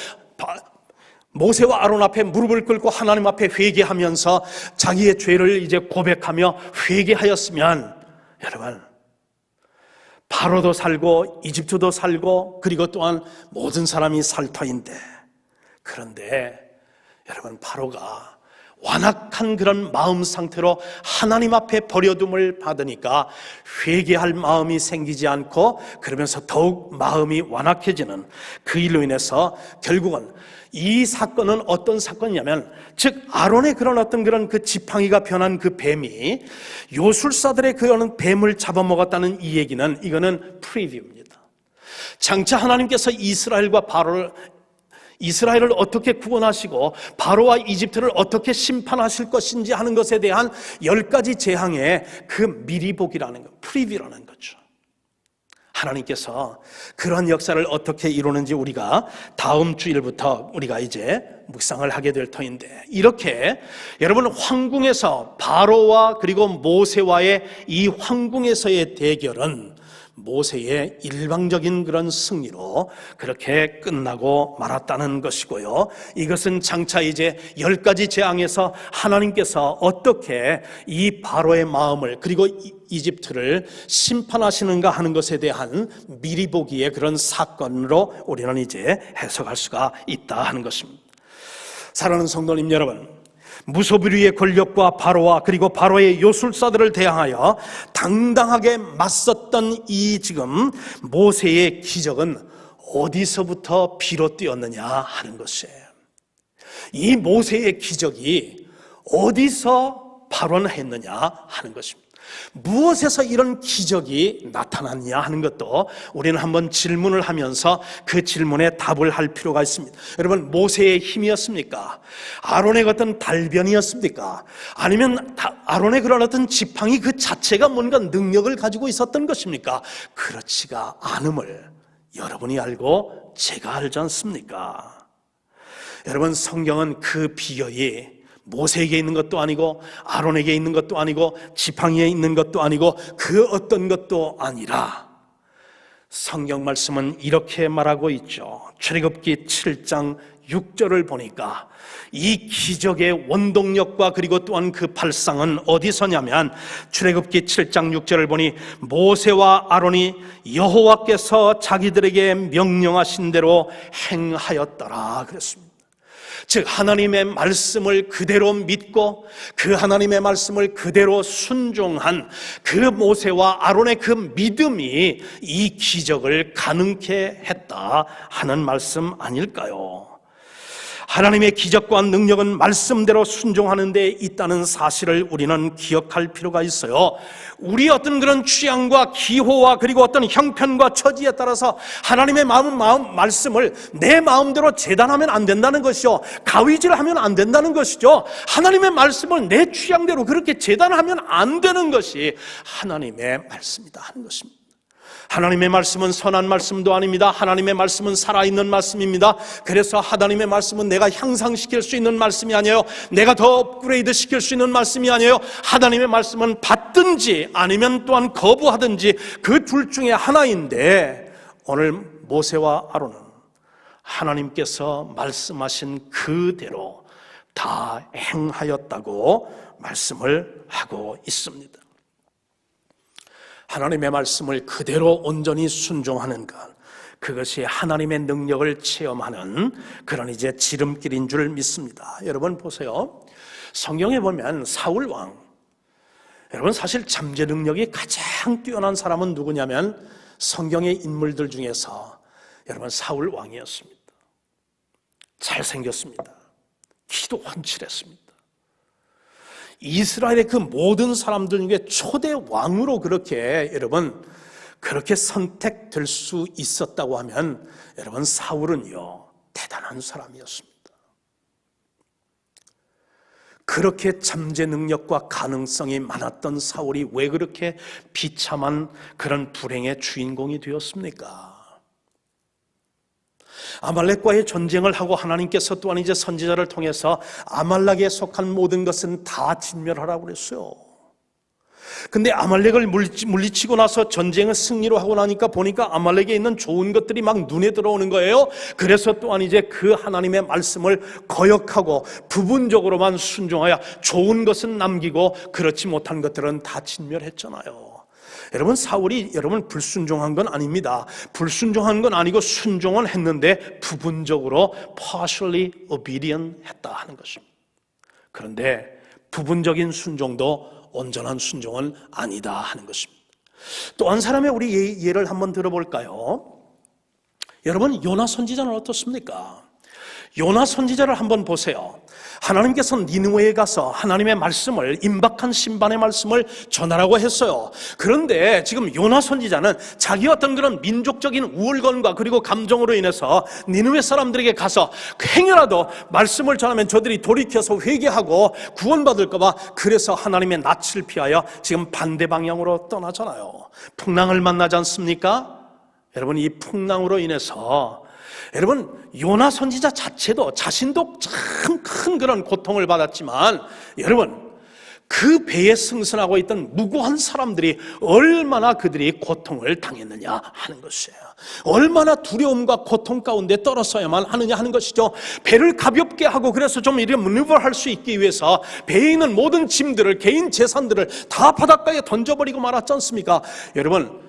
모세와 아론 앞에 무릎을 꿇고 하나님 앞에 회개하면서 자기의 죄를 이제 고백하며 회개하였으면, 여러분, 바로도 살고 이집트도 살고 그리고 또한 모든 사람이 살 터인데, 그런데 여러분, 바로가 완악한 그런 마음 상태로 하나님 앞에 버려둠을 받으니까 회개할 마음이 생기지 않고 그러면서 더욱 마음이 완악해지는 그 일로 인해서 결국은 이 사건은 어떤 사건이냐면, 즉 아론의 그런 어떤 그런 그 지팡이가 변한 그 뱀이 요술사들의 그런 뱀을 잡아먹었다는 이 얘기는, 이거는 프리뷰입니다. 장차 하나님께서 이스라엘을 어떻게 구원하시고 바로와 이집트를 어떻게 심판하실 것인지 하는 것에 대한 10가지 재앙의 그 미리 보기라는 것, 프리뷰라는 거죠. 하나님께서 그런 역사를 어떻게 이루는지 우리가 다음 주일부터 우리가 이제 묵상을 하게 될 터인데, 이렇게 여러분, 황궁에서 바로와 그리고 모세와의 이 황궁에서의 대결은 모세의 일방적인 그런 승리로 그렇게 끝나고 말았다는 것이고요. 이것은 장차 이제 10가지 재앙에서 하나님께서 어떻게 이 바로의 마음을 그리고 이집트를 심판하시는가 하는 것에 대한 미리 보기의 그런 사건으로 우리는 이제 해석할 수가 있다 하는 것입니다. 사랑하는 성도님 여러분, 무소불위의 권력과 바로와 그리고 바로의 요술사들을 대항하여 당당하게 맞섰던 이 지금 모세의 기적은 어디서부터 비롯되었느냐 하는 것이에요. 이 모세의 기적이 어디서 발원했느냐 하는 것입니다. 무엇에서 이런 기적이 나타났냐 하는 것도 우리는 한번 질문을 하면서 그 질문에 답을 할 필요가 있습니다. 여러분, 모세의 힘이었습니까? 아론의 어떤 달변이었습니까? 아니면 아론의 그런 어떤 지팡이 그 자체가 뭔가 능력을 가지고 있었던 것입니까? 그렇지가 않음을 여러분이 알고 제가 알지 않습니까? 여러분, 성경은 그 비결이 모세에게 있는 것도 아니고 아론에게 있는 것도 아니고 지팡이에 있는 것도 아니고 그 어떤 것도 아니라 성경 말씀은 이렇게 말하고 있죠. 출애굽기 7장 6절을 보니까 이 기적의 원동력과 그리고 또한 그 발상은 어디서냐면, 출애굽기 7장 6절을 보니 모세와 아론이 여호와께서 자기들에게 명령하신 대로 행하였더라 그랬습니다. 즉 하나님의 말씀을 그대로 믿고 그 하나님의 말씀을 그대로 순종한 그 모세와 아론의 그 믿음이 이 기적을 가능케 했다 하는 말씀 아닐까요? 하나님의 기적과 능력은 말씀대로 순종하는 데 있다는 사실을 우리는 기억할 필요가 있어요. 우리 어떤 그런 취향과 기호와 그리고 어떤 형편과 처지에 따라서 하나님의 말씀을 내 마음대로 재단하면 안 된다는 것이요, 가위질하면 안 된다는 것이죠. 하나님의 말씀을 내 취향대로 그렇게 재단하면 안 되는 것이 하나님의 말씀이다 하는 것입니다. 하나님의 말씀은 선한 말씀도 아닙니다. 하나님의 말씀은 살아있는 말씀입니다. 그래서 하나님의 말씀은 내가 향상시킬 수 있는 말씀이 아니에요. 내가 더 업그레이드 시킬 수 있는 말씀이 아니에요. 하나님의 말씀은 받든지 아니면 또한 거부하든지 그 둘 중에 하나인데, 오늘 모세와 아론은 하나님께서 말씀하신 그대로 다 행하였다고 말씀을 하고 있습니다. 하나님의 말씀을 그대로 온전히 순종하는 것, 그것이 하나님의 능력을 체험하는 그런 이제 지름길인 줄 믿습니다. 여러분 보세요. 성경에 보면 사울 왕, 여러분 사실 잠재 능력이 가장 뛰어난 사람은 누구냐면 성경의 인물들 중에서 여러분 사울 왕이었습니다. 잘생겼습니다. 키도 훤칠했습니다. 이스라엘의 그 모든 사람들 중에 초대 왕으로 그렇게 여러분 그렇게 선택될 수 있었다고 하면 여러분 사울은요 대단한 사람이었습니다. 그렇게 잠재 능력과 가능성이 많았던 사울이 왜 그렇게 비참한 그런 불행의 주인공이 되었습니까? 아말렉과의 전쟁을 하고 하나님께서 또한 이제 선지자를 통해서 아말렉에 속한 모든 것은 다 진멸하라고 그랬어요. 근데 아말렉을 물리치고 나서 전쟁을 승리로 하고 나니까 보니까 아말렉에 있는 좋은 것들이 막 눈에 들어오는 거예요. 그래서 또한 이제 그 하나님의 말씀을 거역하고 부분적으로만 순종하여 좋은 것은 남기고 그렇지 못한 것들은 다 진멸했잖아요. 여러분 사울이 여러분 불순종한 건 아닙니다. 불순종한 건 아니고 순종은 했는데 부분적으로 partially obedient 했다 하는 것입니다. 그런데 부분적인 순종도 온전한 순종은 아니다 하는 것입니다. 또 한 사람의 우리 예를 한번 들어볼까요? 여러분 요나 선지자는 어떻습니까? 요나 선지자를 한번 보세요. 하나님께서 니느웨에 가서 하나님의 말씀을, 임박한 심판의 말씀을 전하라고 했어요. 그런데 지금 요나 선지자는 자기 어떤 그런 민족적인 우월감과 그리고 감정으로 인해서 니느웨 사람들에게 가서 행여라도 말씀을 전하면 저들이 돌이켜서 회개하고 구원받을까 봐 그래서 하나님의 낯을 피하여 지금 반대 방향으로 떠나잖아요. 풍랑을 만나지 않습니까? 여러분 이 풍랑으로 인해서 여러분 요나 선지자 자체도 자신도 참 큰 그런 고통을 받았지만 여러분 그 배에 승선하고 있던 무고한 사람들이 얼마나 그들이 고통을 당했느냐 하는 것이에요. 얼마나 두려움과 고통 가운데 떨어져야만 하느냐 하는 것이죠. 배를 가볍게 하고 그래서 좀 이렇게 문어버할 수 있기 위해서 배에 있는 모든 짐들을 개인 재산들을 다 바닷가에 던져버리고 말았지 않습니까? 여러분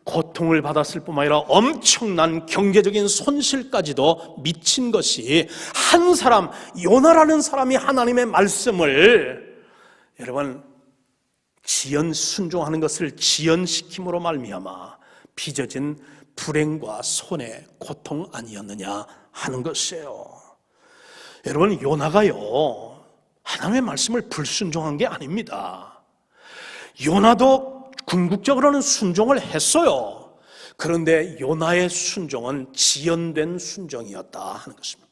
고통을 받았을 뿐만 아니라 엄청난 경제적인 손실까지도 미친 것이 한 사람, 요나라는 사람이 하나님의 말씀을 여러분 순종하는 것을 지연시킴으로 말미암아 빚어진 불행과 손해, 고통 아니었느냐 하는 것이에요. 여러분 요나가요 하나님의 말씀을 불순종한 게 아닙니다. 요나도 궁극적으로는 순종을 했어요. 그런데 요나의 순종은 지연된 순종이었다 하는 것입니다.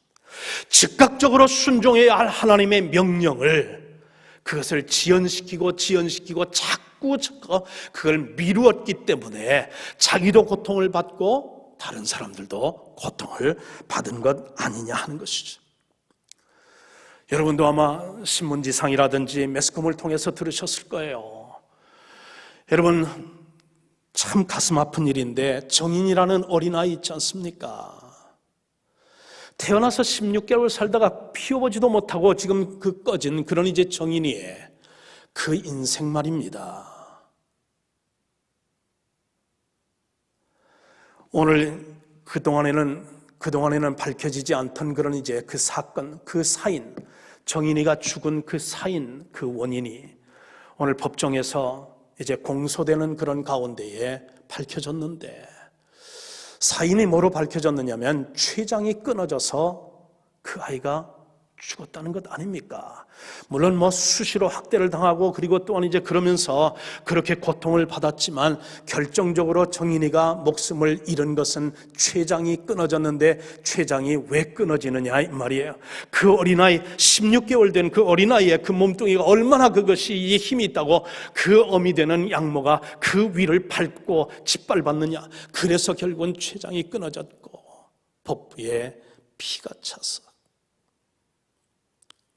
즉각적으로 순종해야 할 하나님의 명령을 그것을 지연시키고 자꾸 그걸 미루었기 때문에 자기도 고통을 받고 다른 사람들도 고통을 받은 것 아니냐 하는 것이죠. 여러분도 아마 신문지상이라든지 매스컴을 통해서 들으셨을 거예요. 여러분 참 가슴 아픈 일인데 정인이라는 어린아이 있지 않습니까? 태어나서 16개월 살다가 피워보지도 못하고 지금 그 꺼진 그런 이제 정인이의 그 인생 말입니다. 오늘 그동안에는 밝혀지지 않던 그런 이제 그 사건, 그 사인, 정인이가 죽은 그 사인, 그 원인이 오늘 법정에서 이제 공소되는 그런 가운데에 밝혀졌는데 사인이 뭐로 밝혀졌느냐면 췌장이 끊어져서 그 아이가 죽었다는 것 아닙니까? 물론 수시로 학대를 당하고 그리고 또한 이제 그러면서 그렇게 고통을 받았지만 결정적으로 정인이가 목숨을 잃은 것은 췌장이 끊어졌는데 췌장이 왜 끊어지느냐 이 말이에요. 그 어린아이 16개월 된 그 어린아이의 그 몸뚱이가 얼마나 그것이 힘이 있다고 그 어미 되는 양모가 그 위를 밟고 짓밟았느냐. 그래서 결국은 췌장이 끊어졌고 복부에 피가 차서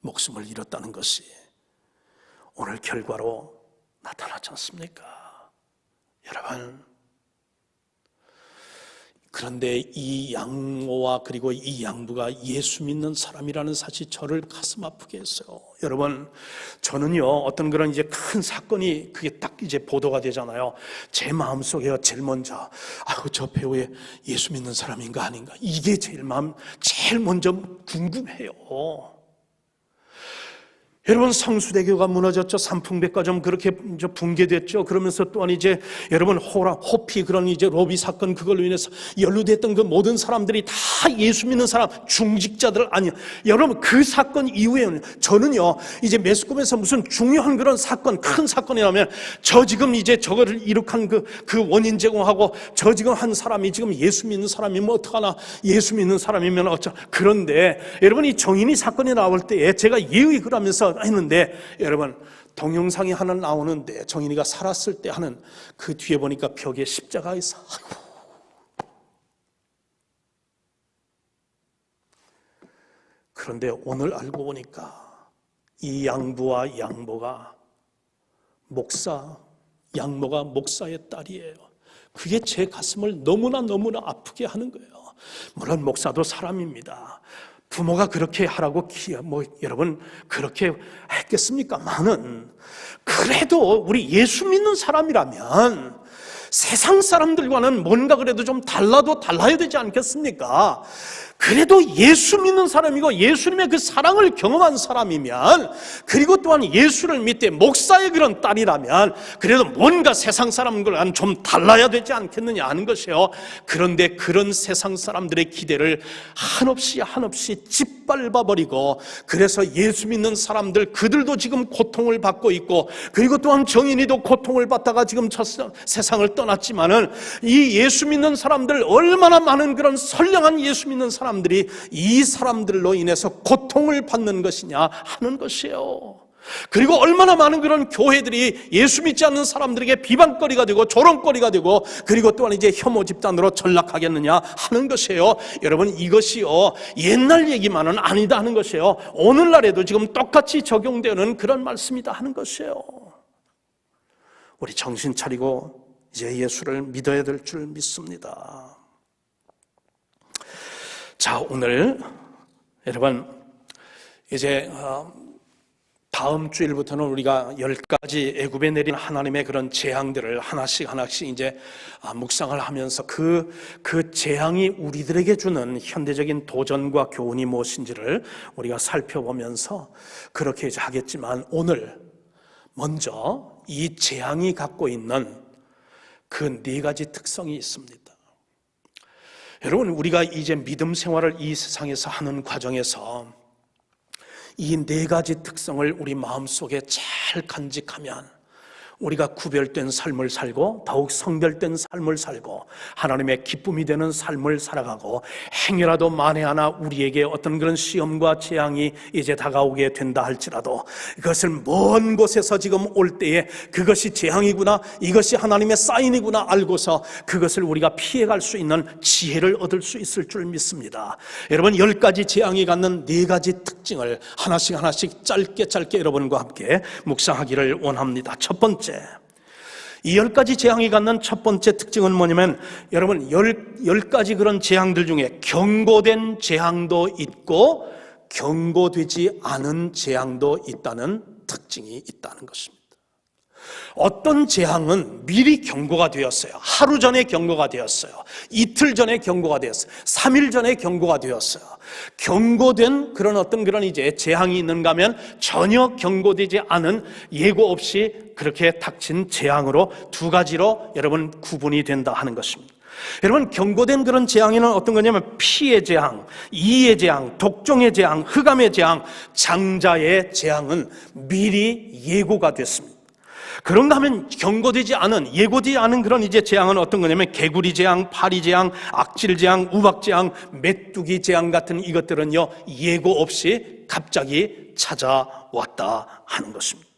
목숨을 잃었다는 것이 오늘 결과로 나타나지 않습니까? 여러분 그런데 이 양모와 그리고 이 양부가 예수 믿는 사람이라는 사실이 저를 가슴 아프게 했어요. 여러분, 저는요, 어떤 그런 이제 큰 사건이 그게 딱 이제 보도가 되잖아요. 제 마음속에 제일 먼저, 저 배우에 예수 믿는 사람인가 아닌가. 이게 제일 먼저 궁금해요. 여러분, 성수대교가 무너졌죠. 삼풍백화점 그렇게 붕괴됐죠. 그러면서 또한 이제 여러분 호피 그런 이제 로비 사건 그걸로 인해서 연루됐던 그 모든 사람들이 다 예수 믿는 사람 중직자들 아니요. 여러분 그 사건 이후에는 저는요 이제 매스컴에서 무슨 중요한 그런 사건 큰 사건이라면 저 지금 이제 저거를 이룩한 그 원인 제공하고 저 지금 한 사람이 지금 예수 믿는 사람이면 어떡하나 예수 믿는 사람이면 어쩌. 그런데 여러분 이 정인이 사건이 나올 때에 제가 예의 그러면서 했는데 여러분 동영상이 하나 나오는데 정인이가 살았을 때 하는 그 뒤에 보니까 벽에 십자가가 있어. 그런데 오늘 알고 보니까 이 양부와 양모가 양모가 목사의 딸이에요. 그게 제 가슴을 너무나 아프게 하는 거예요. 물론 목사도 사람입니다. 부모가 그렇게 하라고 여러분 그렇게 했겠습니까만은 그래도 우리 예수 믿는 사람이라면 세상 사람들과는 뭔가 그래도 좀 달라야 되지 않겠습니까? 그래도 예수 믿는 사람이고 예수님의 그 사랑을 경험한 사람이면 그리고 또한 예수를 믿되 목사의 그런 딸이라면 그래도 뭔가 세상 사람들과는 좀 달라야 되지 않겠느냐 하는 것이에요. 그런데 그런 세상 사람들의 기대를 한없이 짓밟아버리고 그래서 예수 믿는 사람들 그들도 지금 고통을 받고 있고 그리고 또한 정인이도 고통을 받다가 지금 세상을 떠났지만은 이 예수 믿는 사람들 얼마나 많은 그런 선량한 예수 믿는 사람들이 이 사람들로 인해서 고통을 받는 것이냐 하는 것이에요. 그리고 얼마나 많은 그런 교회들이 예수 믿지 않는 사람들에게 비방거리가 되고 조롱거리가 되고 그리고 또한 이제 혐오 집단으로 전락하겠느냐 하는 것이에요. 여러분 이것이요 옛날 얘기만은 아니다 하는 것이에요. 오늘날에도 지금 똑같이 적용되는 그런 말씀이다 하는 것이에요. 우리 정신 차리고 이제 예수를 믿어야 될 줄 믿습니다. 자, 오늘 여러분 이제 다음 주일부터는 우리가 10가지 애굽에 내린 하나님의 그런 재앙들을 하나씩 이제 묵상을 하면서 그 재앙이 우리들에게 주는 현대적인 도전과 교훈이 무엇인지를 우리가 살펴보면서 그렇게 이제 하겠지만 오늘 먼저 이 재앙이 갖고 있는 그 4가지 특성이 있습니다. 여러분 우리가 이제 믿음 생활을 이 세상에서 하는 과정에서 이 4가지 특성을 우리 마음속에 잘 간직하면 우리가 구별된 삶을 살고 더욱 성별된 삶을 살고 하나님의 기쁨이 되는 삶을 살아가고 행여라도 만에 하나 우리에게 어떤 그런 시험과 재앙이 이제 다가오게 된다 할지라도 그것을 먼 곳에서 지금 올 때에 그것이 재앙이구나 이것이 하나님의 사인이구나 알고서 그것을 우리가 피해갈 수 있는 지혜를 얻을 수 있을 줄 믿습니다. 여러분 10가지 재앙이 갖는 4가지 특징을 하나씩 짧게 여러분과 함께 묵상하기를 원합니다. 첫 번째, 이 10가지 재앙이 갖는 첫 번째 특징은 뭐냐면 여러분 10가지 그런 재앙들 중에 경고된 재앙도 있고 경고되지 않은 재앙도 있다는 특징이 있다는 것입니다. 어떤 재앙은 미리 경고가 되었어요. 하루 전에 경고가 되었어요. 이틀 전에 경고가 되었어요. 3일 전에 경고가 되었어요. 경고된 그런 어떤 그런 이제 재앙이 있는가 하면 전혀 경고되지 않은 예고 없이 그렇게 닥친 재앙으로 2가지로 여러분 구분이 된다 하는 것입니다. 여러분 경고된 그런 재앙에는 어떤 거냐면 피의 재앙, 이의 재앙, 독종의 재앙, 흑암의 재앙, 장자의 재앙은 미리 예고가 됐습니다. 그런가 하면 경고되지 않은 예고되지 않은 그런 이제 재앙은 어떤 거냐면 개구리 재앙, 파리 재앙, 악질 재앙, 우박 재앙, 메뚜기 재앙 같은 이것들은요 예고 없이 갑자기 찾아왔다 하는 것입니다.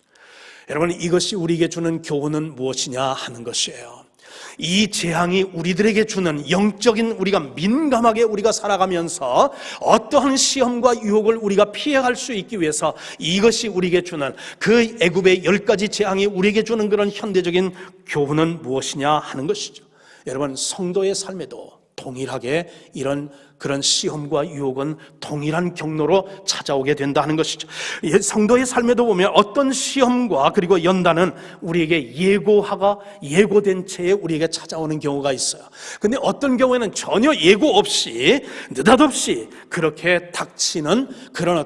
여러분 이것이 우리에게 주는 교훈은 무엇이냐 하는 것이에요. 이 재앙이 우리들에게 주는 영적인 우리가 민감하게 우리가 살아가면서 어떠한 시험과 유혹을 우리가 피해갈 수 있기 위해서 이것이 우리에게 주는 그 애굽의 10가지 재앙이 우리에게 주는 그런 현대적인 교훈은 무엇이냐 하는 것이죠. 여러분 성도의 삶에도 동일하게 그런 시험과 유혹은 동일한 경로로 찾아오게 된다는 것이죠. 성도의 삶에도 보면 어떤 시험과 그리고 연단은 우리에게 예고된 채에 우리에게 찾아오는 경우가 있어요. 근데 어떤 경우에는 전혀 예고 없이 느닷없이 그렇게 닥치는 그런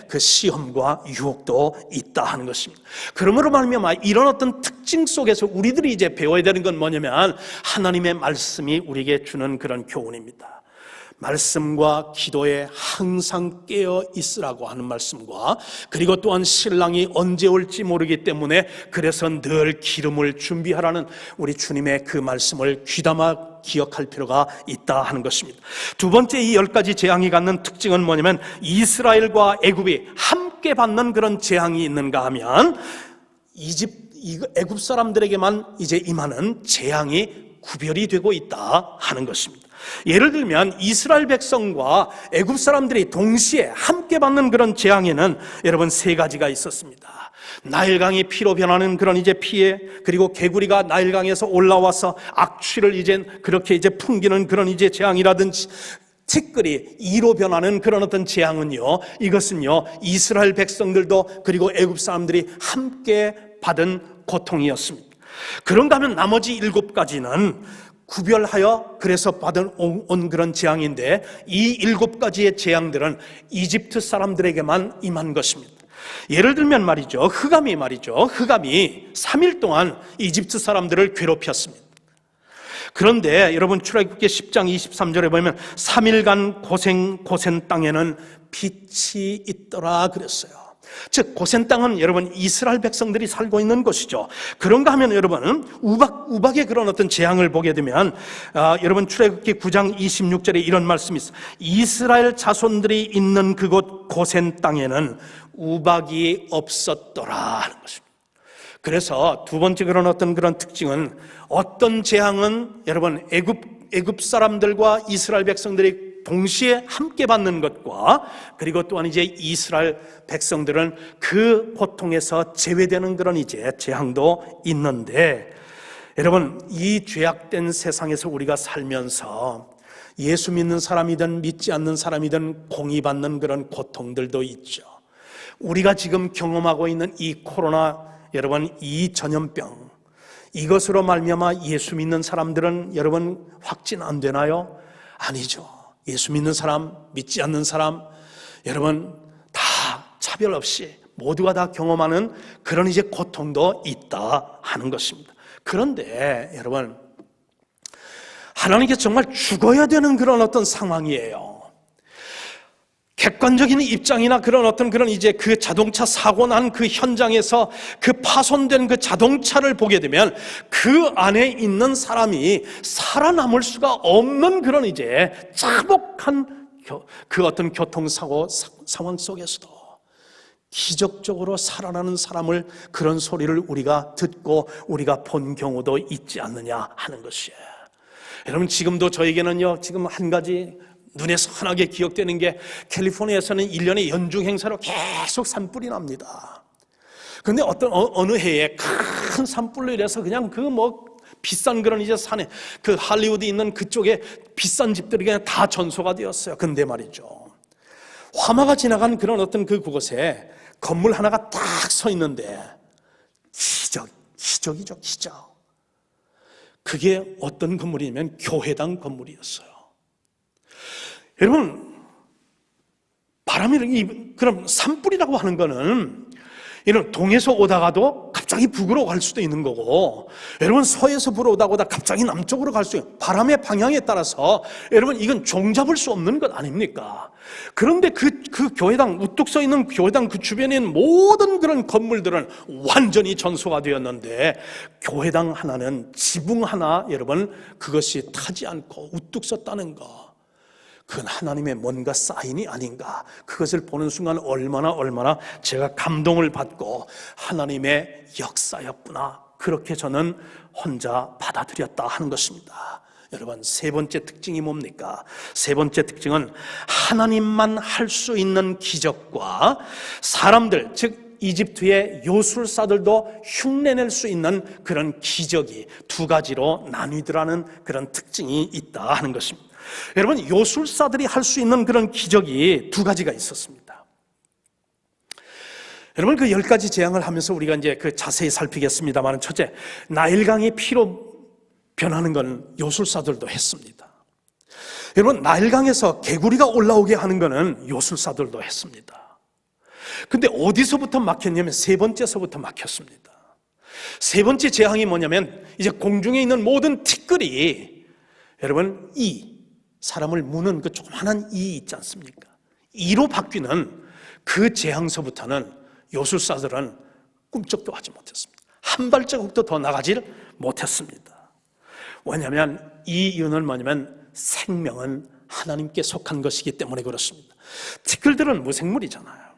그 시험과 유혹도 있다 하는 것입니다. 그러므로 말미암아 이런 어떤 특징 속에서 우리들이 이제 배워야 되는 건 뭐냐면 하나님의 말씀이 우리에게 주는 그런 교훈입니다. 말씀과 기도에 항상 깨어 있으라고 하는 말씀과 그리고 또한 신랑이 언제 올지 모르기 때문에 그래서 늘 기름을 준비하라는 우리 주님의 그 말씀을 귀담아 기억할 필요가 있다 하는 것입니다. 두 번째 이 10가지 재앙이 갖는 특징은 뭐냐면 이스라엘과 애굽이 함께 받는 그런 재앙이 있는가 하면 애굽 사람들에게만 이제 임하는 재앙이 구별이 되고 있다 하는 것입니다. 예를 들면 이스라엘 백성과 애굽 사람들이 동시에 함께 받는 그런 재앙에는 여러분 3가지가 있었습니다. 나일강이 피로 변하는 그런 이제 피해, 그리고 개구리가 나일강에서 올라와서 악취를 그렇게 풍기는 그런 이제 재앙이라든지, 티끌이 이로 변하는 그런 어떤 재앙은요, 이것은요 이스라엘 백성들도 그리고 애굽 사람들이 함께 받은 고통이었습니다. 그런가 하면 나머지 7가지는 구별하여 그래서 받은 온 그런 재앙인데, 이 7가지의 재앙들은 이집트 사람들에게만 임한 것입니다. 예를 들면 말이죠, 흑암이 3일 동안 이집트 사람들을 괴롭혔습니다. 그런데 여러분 출애굽기 10장 23절에 보면 3일간 고센 땅에는 빛이 있더라 그랬어요. 즉 고센 땅은 여러분 이스라엘 백성들이 살고 있는 곳이죠. 그런가 하면 여러분 우박의 그런 어떤 재앙을 보게 되면 여러분 출애굽기 9장 26절에 이런 말씀이 있어요. 이스라엘 자손들이 있는 그곳 고센 땅에는 우박이 없었더라 하는 것입니다. 그래서 두 번째 그런 특징은, 어떤 재앙은 여러분 애굽 사람들과 이스라엘 백성들이 동시에 함께 받는 것과, 그리고 또한 이제 이스라엘 백성들은 그 고통에서 제외되는 그런 이제 재앙도 있는데, 여러분 이 죄악된 세상에서 우리가 살면서 예수 믿는 사람이든 믿지 않는 사람이든 공의받는 그런 고통들도 있죠. 우리가 지금 경험하고 있는 이 코로나, 여러분 이 전염병, 이것으로 말미암아 예수 믿는 사람들은 여러분 확진 안 되나요? 아니죠. 예수 믿는 사람, 믿지 않는 사람, 여러분 다 차별 없이 모두가 다 경험하는 그런 이제 고통도 있다 하는 것입니다. 그런데 여러분, 하나님께 정말 죽어야 되는 그런 어떤 상황이에요. 객관적인 입장이나 그런 이제 그 자동차 사고 난 그 현장에서 그 파손된 그 자동차를 보게 되면 그 안에 있는 사람이 살아남을 수가 없는 그런 이제 참혹한 그 어떤 교통사고 상황 속에서도 기적적으로 살아나는 사람을, 그런 소리를 우리가 듣고 우리가 본 경우도 있지 않느냐 하는 것이에요. 여러분 지금도 저에게는요, 지금 한 가지 눈에 선하게 기억되는 게, 캘리포니아에서는 1년에 연중 행사로 계속 산불이 납니다. 그런데 어느 해에 큰 산불로 인해서 그냥 비싼 그런 이제 산에, 그 할리우드 있는 그쪽에 비싼 집들이 그냥 다 전소가 되었어요. 근데 말이죠, 화마가 지나간 그런 어떤 그곳에 건물 하나가 딱 서 있는데, 기적이죠, 기적. 그게 어떤 건물이냐면 교회당 건물이었어요. 여러분, 그럼 산불이라고 하는 거는, 이런 동에서 오다가도 갑자기 북으로 갈 수도 있는 거고, 여러분 서에서 불어오다가 갑자기 남쪽으로 갈 수 있는, 바람의 방향에 따라서 여러분 이건 종잡을 수 없는 것 아닙니까? 그런데 그 교회당, 우뚝 서 있는 교회당 그 주변에 있는 모든 그런 건물들은 완전히 전소가 되었는데, 교회당 하나는, 지붕 하나, 여러분 그것이 타지 않고 우뚝 섰다는 거, 그건 하나님의 뭔가 사인이 아닌가, 그것을 보는 순간 얼마나 제가 감동을 받고 하나님의 역사였구나, 그렇게 저는 혼자 받아들였다 하는 것입니다. 여러분, 세 번째 특징이 뭡니까? 세 번째 특징은 하나님만 할 수 있는 기적과 사람들, 즉 이집트의 요술사들도 흉내낼 수 있는 그런 기적이 두 가지로 나뉘더라는 그런 특징이 있다 하는 것입니다. 여러분, 요술사들이 할 수 있는 그런 기적이 두 가지가 있었습니다. 여러분, 그 10가지 재앙을 하면서 우리가 이제 그 자세히 살피겠습니다만, 첫째, 나일강이 피로 변하는 건 요술사들도 했습니다. 여러분, 나일강에서 개구리가 올라오게 하는 것은 요술사들도 했습니다. 근데 어디서부터 막혔냐면 세 번째서부터 막혔습니다. 세 번째 재앙이 뭐냐면 이제 공중에 있는 모든 티끌이, 여러분, 사람을 무는 그 조그마한 이 있지 않습니까? 이로 바뀌는 그 재앙서부터는 요술사들은 꿈쩍도 하지 못했습니다. 한 발자국도 더 나가질 못했습니다. 왜냐하면 이 이유는 뭐냐면 생명은 하나님께 속한 것이기 때문에 그렇습니다. 티끌들은 무생물이잖아요.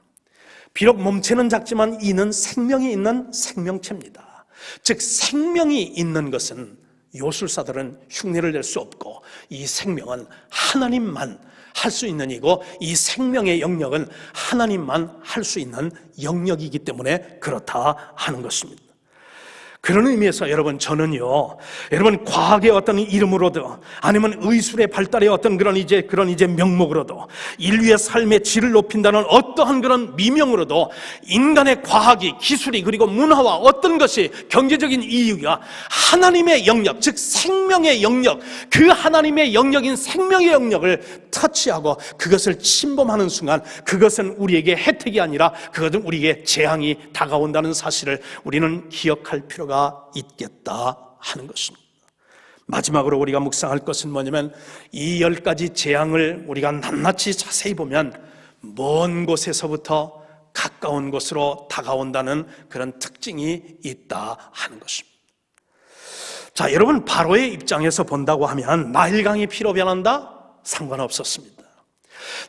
비록 몸체는 작지만 이는 생명이 있는 생명체입니다. 즉 생명이 있는 것은 요술사들은 흉내를 낼 수 없고, 이 생명은 하나님만 할 수 있는 이고, 이 생명의 영역은 하나님만 할 수 있는 영역이기 때문에 그렇다 하는 것입니다. 그런 의미에서 여러분, 저는요, 여러분, 과학의 어떤 이름으로도 아니면 의술의 발달의 어떤 그런 이제 명목으로도 인류의 삶의 질을 높인다는 어떠한 그런 미명으로도 인간의 과학이, 기술이, 그리고 문화와 어떤 것이 경제적인 이유가 하나님의 영역, 즉 생명의 영역, 그 하나님의 영역인 생명의 영역을 터치하고 그것을 침범하는 순간 그것은 우리에게 혜택이 아니라 그것은 우리에게 재앙이 다가온다는 사실을 우리는 기억할 필요가 있겠다 하는 것입니다. 마지막으로 우리가 묵상할 것은 뭐냐면 이 10가지 재앙을 우리가 낱낱이 자세히 보면 먼 곳에서부터 가까운 곳으로 다가온다는 그런 특징이 있다 하는 것입니다. 자, 여러분, 바로의 입장에서 본다고 하면 나일강이 피로 변한다? 상관없었습니다.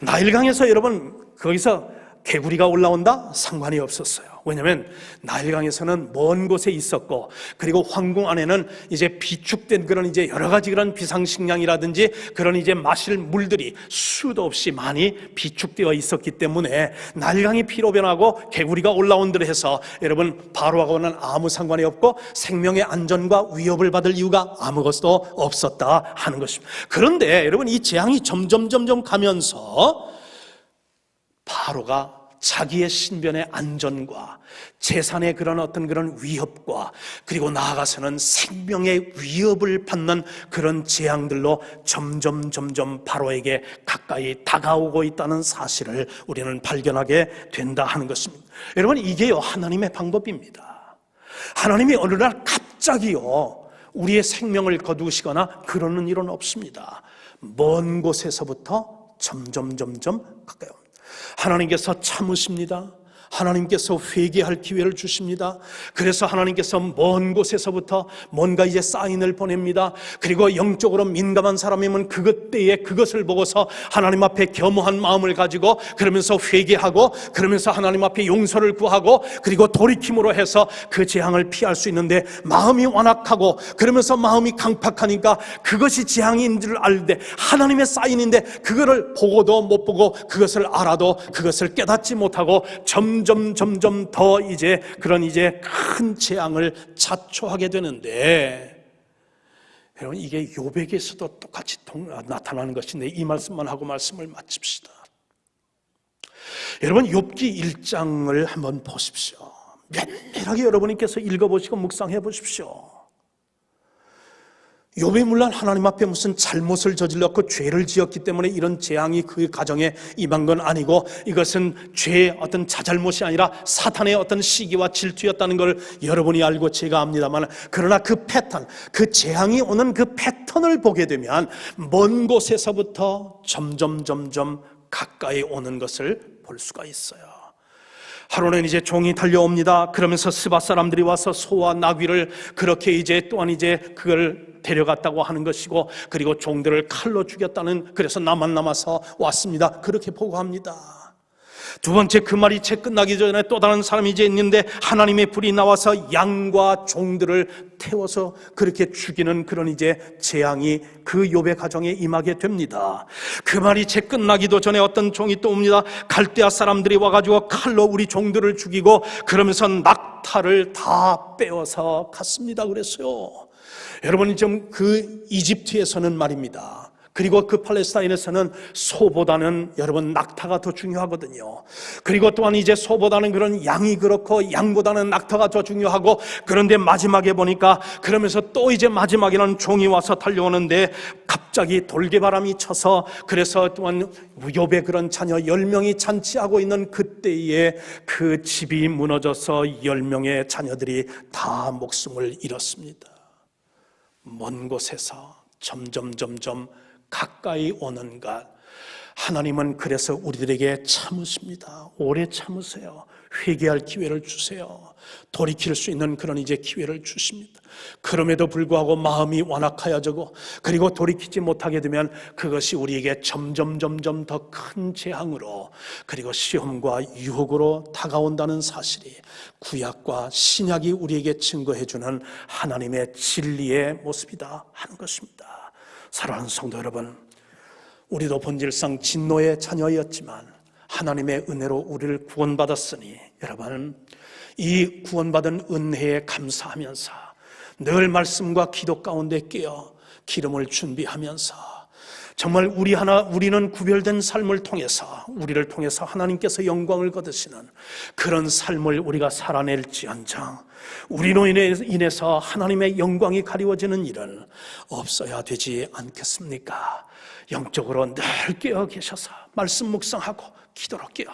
나일강에서 여러분, 거기서 개구리가 올라온다? 상관이 없었어요. 왜냐하면 나일강에서는 먼 곳에 있었고, 그리고 황궁 안에는 이제 비축된 그런 이제 여러 가지 그런 비상식량이라든지 그런 이제 마실 물들이 수도 없이 많이 비축되어 있었기 때문에 나일강이 피로 변하고 개구리가 올라온들 해서 여러분, 바로하고는 아무 상관이 없고 생명의 안전과 위협을 받을 이유가 아무것도 없었다 하는 것입니다. 그런데 여러분, 이 재앙이 점점 가면서 바로가 자기의 신변의 안전과 재산의 그런 어떤 그런 위협과 그리고 나아가서는 생명의 위협을 받는 그런 재앙들로 점점 바로에게 가까이 다가오고 있다는 사실을 우리는 발견하게 된다 하는 것입니다. 여러분, 이게요, 하나님의 방법입니다. 하나님이 어느 날 갑자기요 우리의 생명을 거두시거나 그러는 일은 없습니다. 먼 곳에서부터 점점 가까이 옵니다. 하나님께서 참으십니다. 하나님께서 회개할 기회를 주십니다. 그래서 하나님께서 먼 곳에서부터 뭔가 이제 사인을 보냅니다. 그리고 영적으로 민감한 사람이면 그때에 그것을 보고서 하나님 앞에 겸허한 마음을 가지고 그러면서 회개하고 그러면서 하나님 앞에 용서를 구하고 그리고 돌이킴으로 해서 그 재앙을 피할 수 있는데, 마음이 완악하고 그러면서 마음이 강팍하니까 그것이 재앙인 줄 알되 하나님의 사인인데 그거를 보고도 못 보고 그것을 알아도 그것을 깨닫지 못하고 점점 더 이제 그런 이제 큰 재앙을 자초하게 되는데, 여러분, 이게 욥에게서도 똑같이 나타나는 것인데 이 말씀만 하고 말씀을 마칩시다. 여러분, 욥기 1장을 한번 보십시오. 면밀하게 여러분께서 읽어보시고 묵상해 보십시오. 욥이 물론 하나님 앞에 무슨 잘못을 저질렀고 죄를 지었기 때문에 이런 재앙이 그 가정에 임한 건 아니고, 이것은 죄의 어떤 자잘못이 아니라 사탄의 어떤 시기와 질투였다는 걸 여러분이 알고 제가 압니다만, 그러나 그 패턴, 그 재앙이 오는 그 패턴을 보게 되면 먼 곳에서부터 점점 가까이 오는 것을 볼 수가 있어요. 하루는 이제 종이 달려옵니다. 그러면서 스바 사람들이 와서 소와 나귀를 그렇게 이제 또한 이제 그걸 데려갔다고 하는 것이고, 그리고 종들을 칼로 죽였다는, 그래서 나만 남아서 왔습니다, 그렇게 보고합니다. 두 번째, 그 말이 채 끝나기 전에 또 다른 사람이 이제 있는데 하나님의 불이 나와서 양과 종들을 태워서 그렇게 죽이는 그런 이제 재앙이 그 욥의 가정에 임하게 됩니다. 그 말이 채 끝나기도 전에 어떤 종이 또 옵니다. 갈대아 사람들이 와가지고 칼로 우리 종들을 죽이고 그러면서 낙타를 다 빼어서 갔습니다. 그랬어요. 여러분, 좀 그 이집트에서는 말입니다. 그리고 그 팔레스타인에서는 소보다는 여러분 낙타가 더 중요하거든요. 그리고 또한 이제 소보다는 그런 양이 그렇고 양보다는 낙타가 더 중요하고, 그런데 마지막에 보니까 그러면서 또 이제 마지막에는 종이 와서 달려오는데 갑자기 돌개바람이 쳐서, 그래서 또한 욥의 그런 자녀 10명이 잔치하고 있는 그때에 그 집이 무너져서 10명의 자녀들이 다 목숨을 잃었습니다. 먼 곳에서 점점 가까이 오는 것, 하나님은 그래서 우리들에게 참으십니다. 오래 참으세요. 회개할 기회를 주세요. 돌이킬 수 있는 그런 이제 기회를 주십니다. 그럼에도 불구하고 마음이 완악하여지고 그리고 돌이키지 못하게 되면 그것이 우리에게 점점 더 큰 재앙으로, 그리고 시험과 유혹으로 다가온다는 사실이 구약과 신약이 우리에게 증거해주는 하나님의 진리의 모습이다 하는 것입니다. 사랑하는 성도 여러분, 우리도 본질상 진노의 자녀였지만 하나님의 은혜로 우리를 구원받았으니, 여러분, 이 구원받은 은혜에 감사하면서 늘 말씀과 기도 가운데 깨어 기름을 준비하면서 정말 우리는 구별된 삶을 통해서, 우리를 통해서 하나님께서 영광을 거두시는 그런 삶을 우리가 살아낼지언정 우리로 인해서 하나님의 영광이 가리워지는 일은 없어야 되지 않겠습니까? 영적으로 늘 깨어 계셔서 말씀 묵상하고 기도로 깨어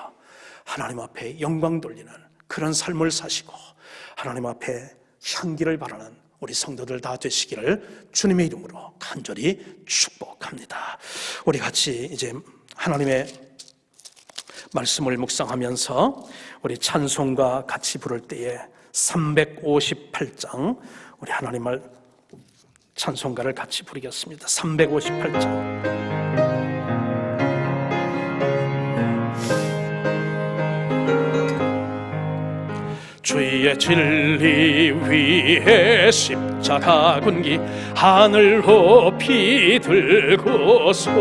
하나님 앞에 영광 돌리는 그런 삶을 사시고 하나님 앞에 향기를 바라는 우리 성도들 다 되시기를 주님의 이름으로 간절히 축복합니다. 우리 같이 이제 하나님의 말씀을 묵상하면서 우리 찬송가 같이 부를 때에 358장 우리 하나님을 찬송가를 같이 부르겠습니다. 358장. 주의 진리 위에 십자가 군기 하늘 높이 들고서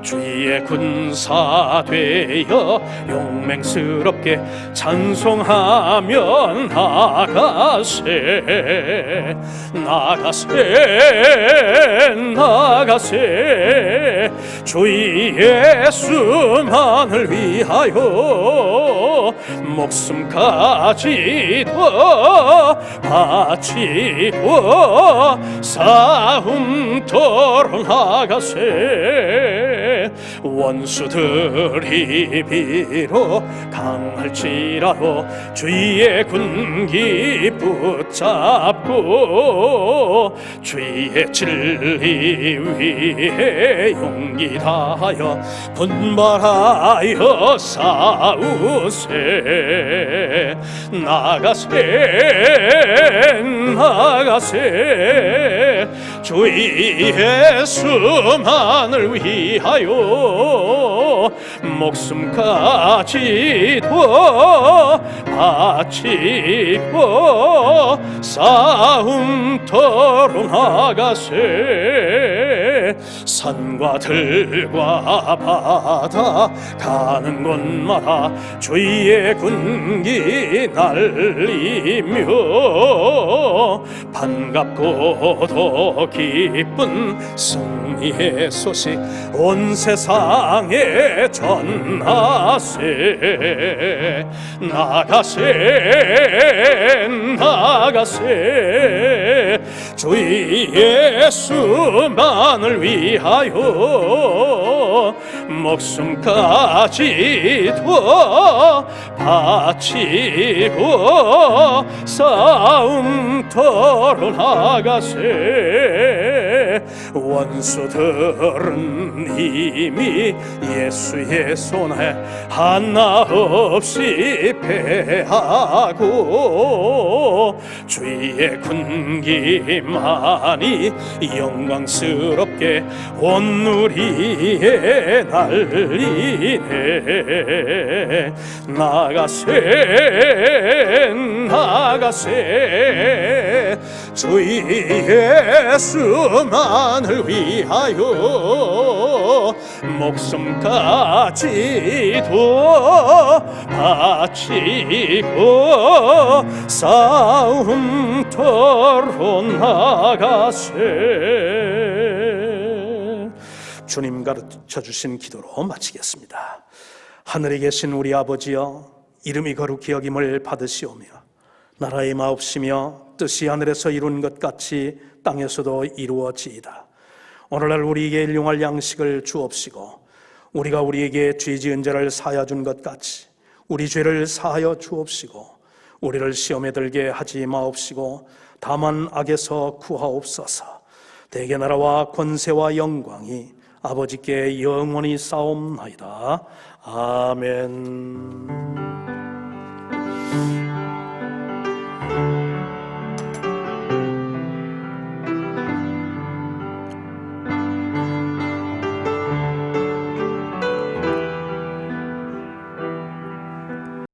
주의 군사 되어 용맹스럽게 찬송하며 나가세 주의 수만을 위하여 목숨까지도 바치고 싸움터로 나가세 원수들이 비록 강할지라도 주의 군기 붙잡고 주의 진리 위에 용기 다하여 분발하여 싸우세 나가세 주의 수만을 위하여 목숨까지도 바치고 싸움터로 나가세 산과 들과 바다 가는 곳마다 주의 군기 날리며 반갑고도 기쁜 승리의 소식 온 세상에 전하세 나가세 주의 수만을 위하여 목숨까지도 바치고 싸움터로 나가세 원수들은 이미 예수의 손에 하나 없이 패하고 주의 군기만이 영광스럽게 온 누리에 날리네. 나가세 주 예수만을 위하여 목숨까지도 바치고 싸움터로 나가세. 주님 가르쳐 주신 기도로 마치겠습니다. 하늘에 계신 우리 아버지여, 이름이 거룩히 여김을 받으시오며 나라의 마옵시며 뜻이 하늘에서 이룬 것 같이 땅에서도 이루어지이다. 오늘날 우리에게 일용할 양식을 주옵시고 우리가 우리에게 죄 지은 자를 사하여 준 것 같이 우리 죄를 사하여 주옵시고 우리를 시험에 들게 하지 마옵시고 다만 악에서 구하옵소서. 대개 나라와 권세와 영광이 아버지께 영원히 싸움나이다. 아멘.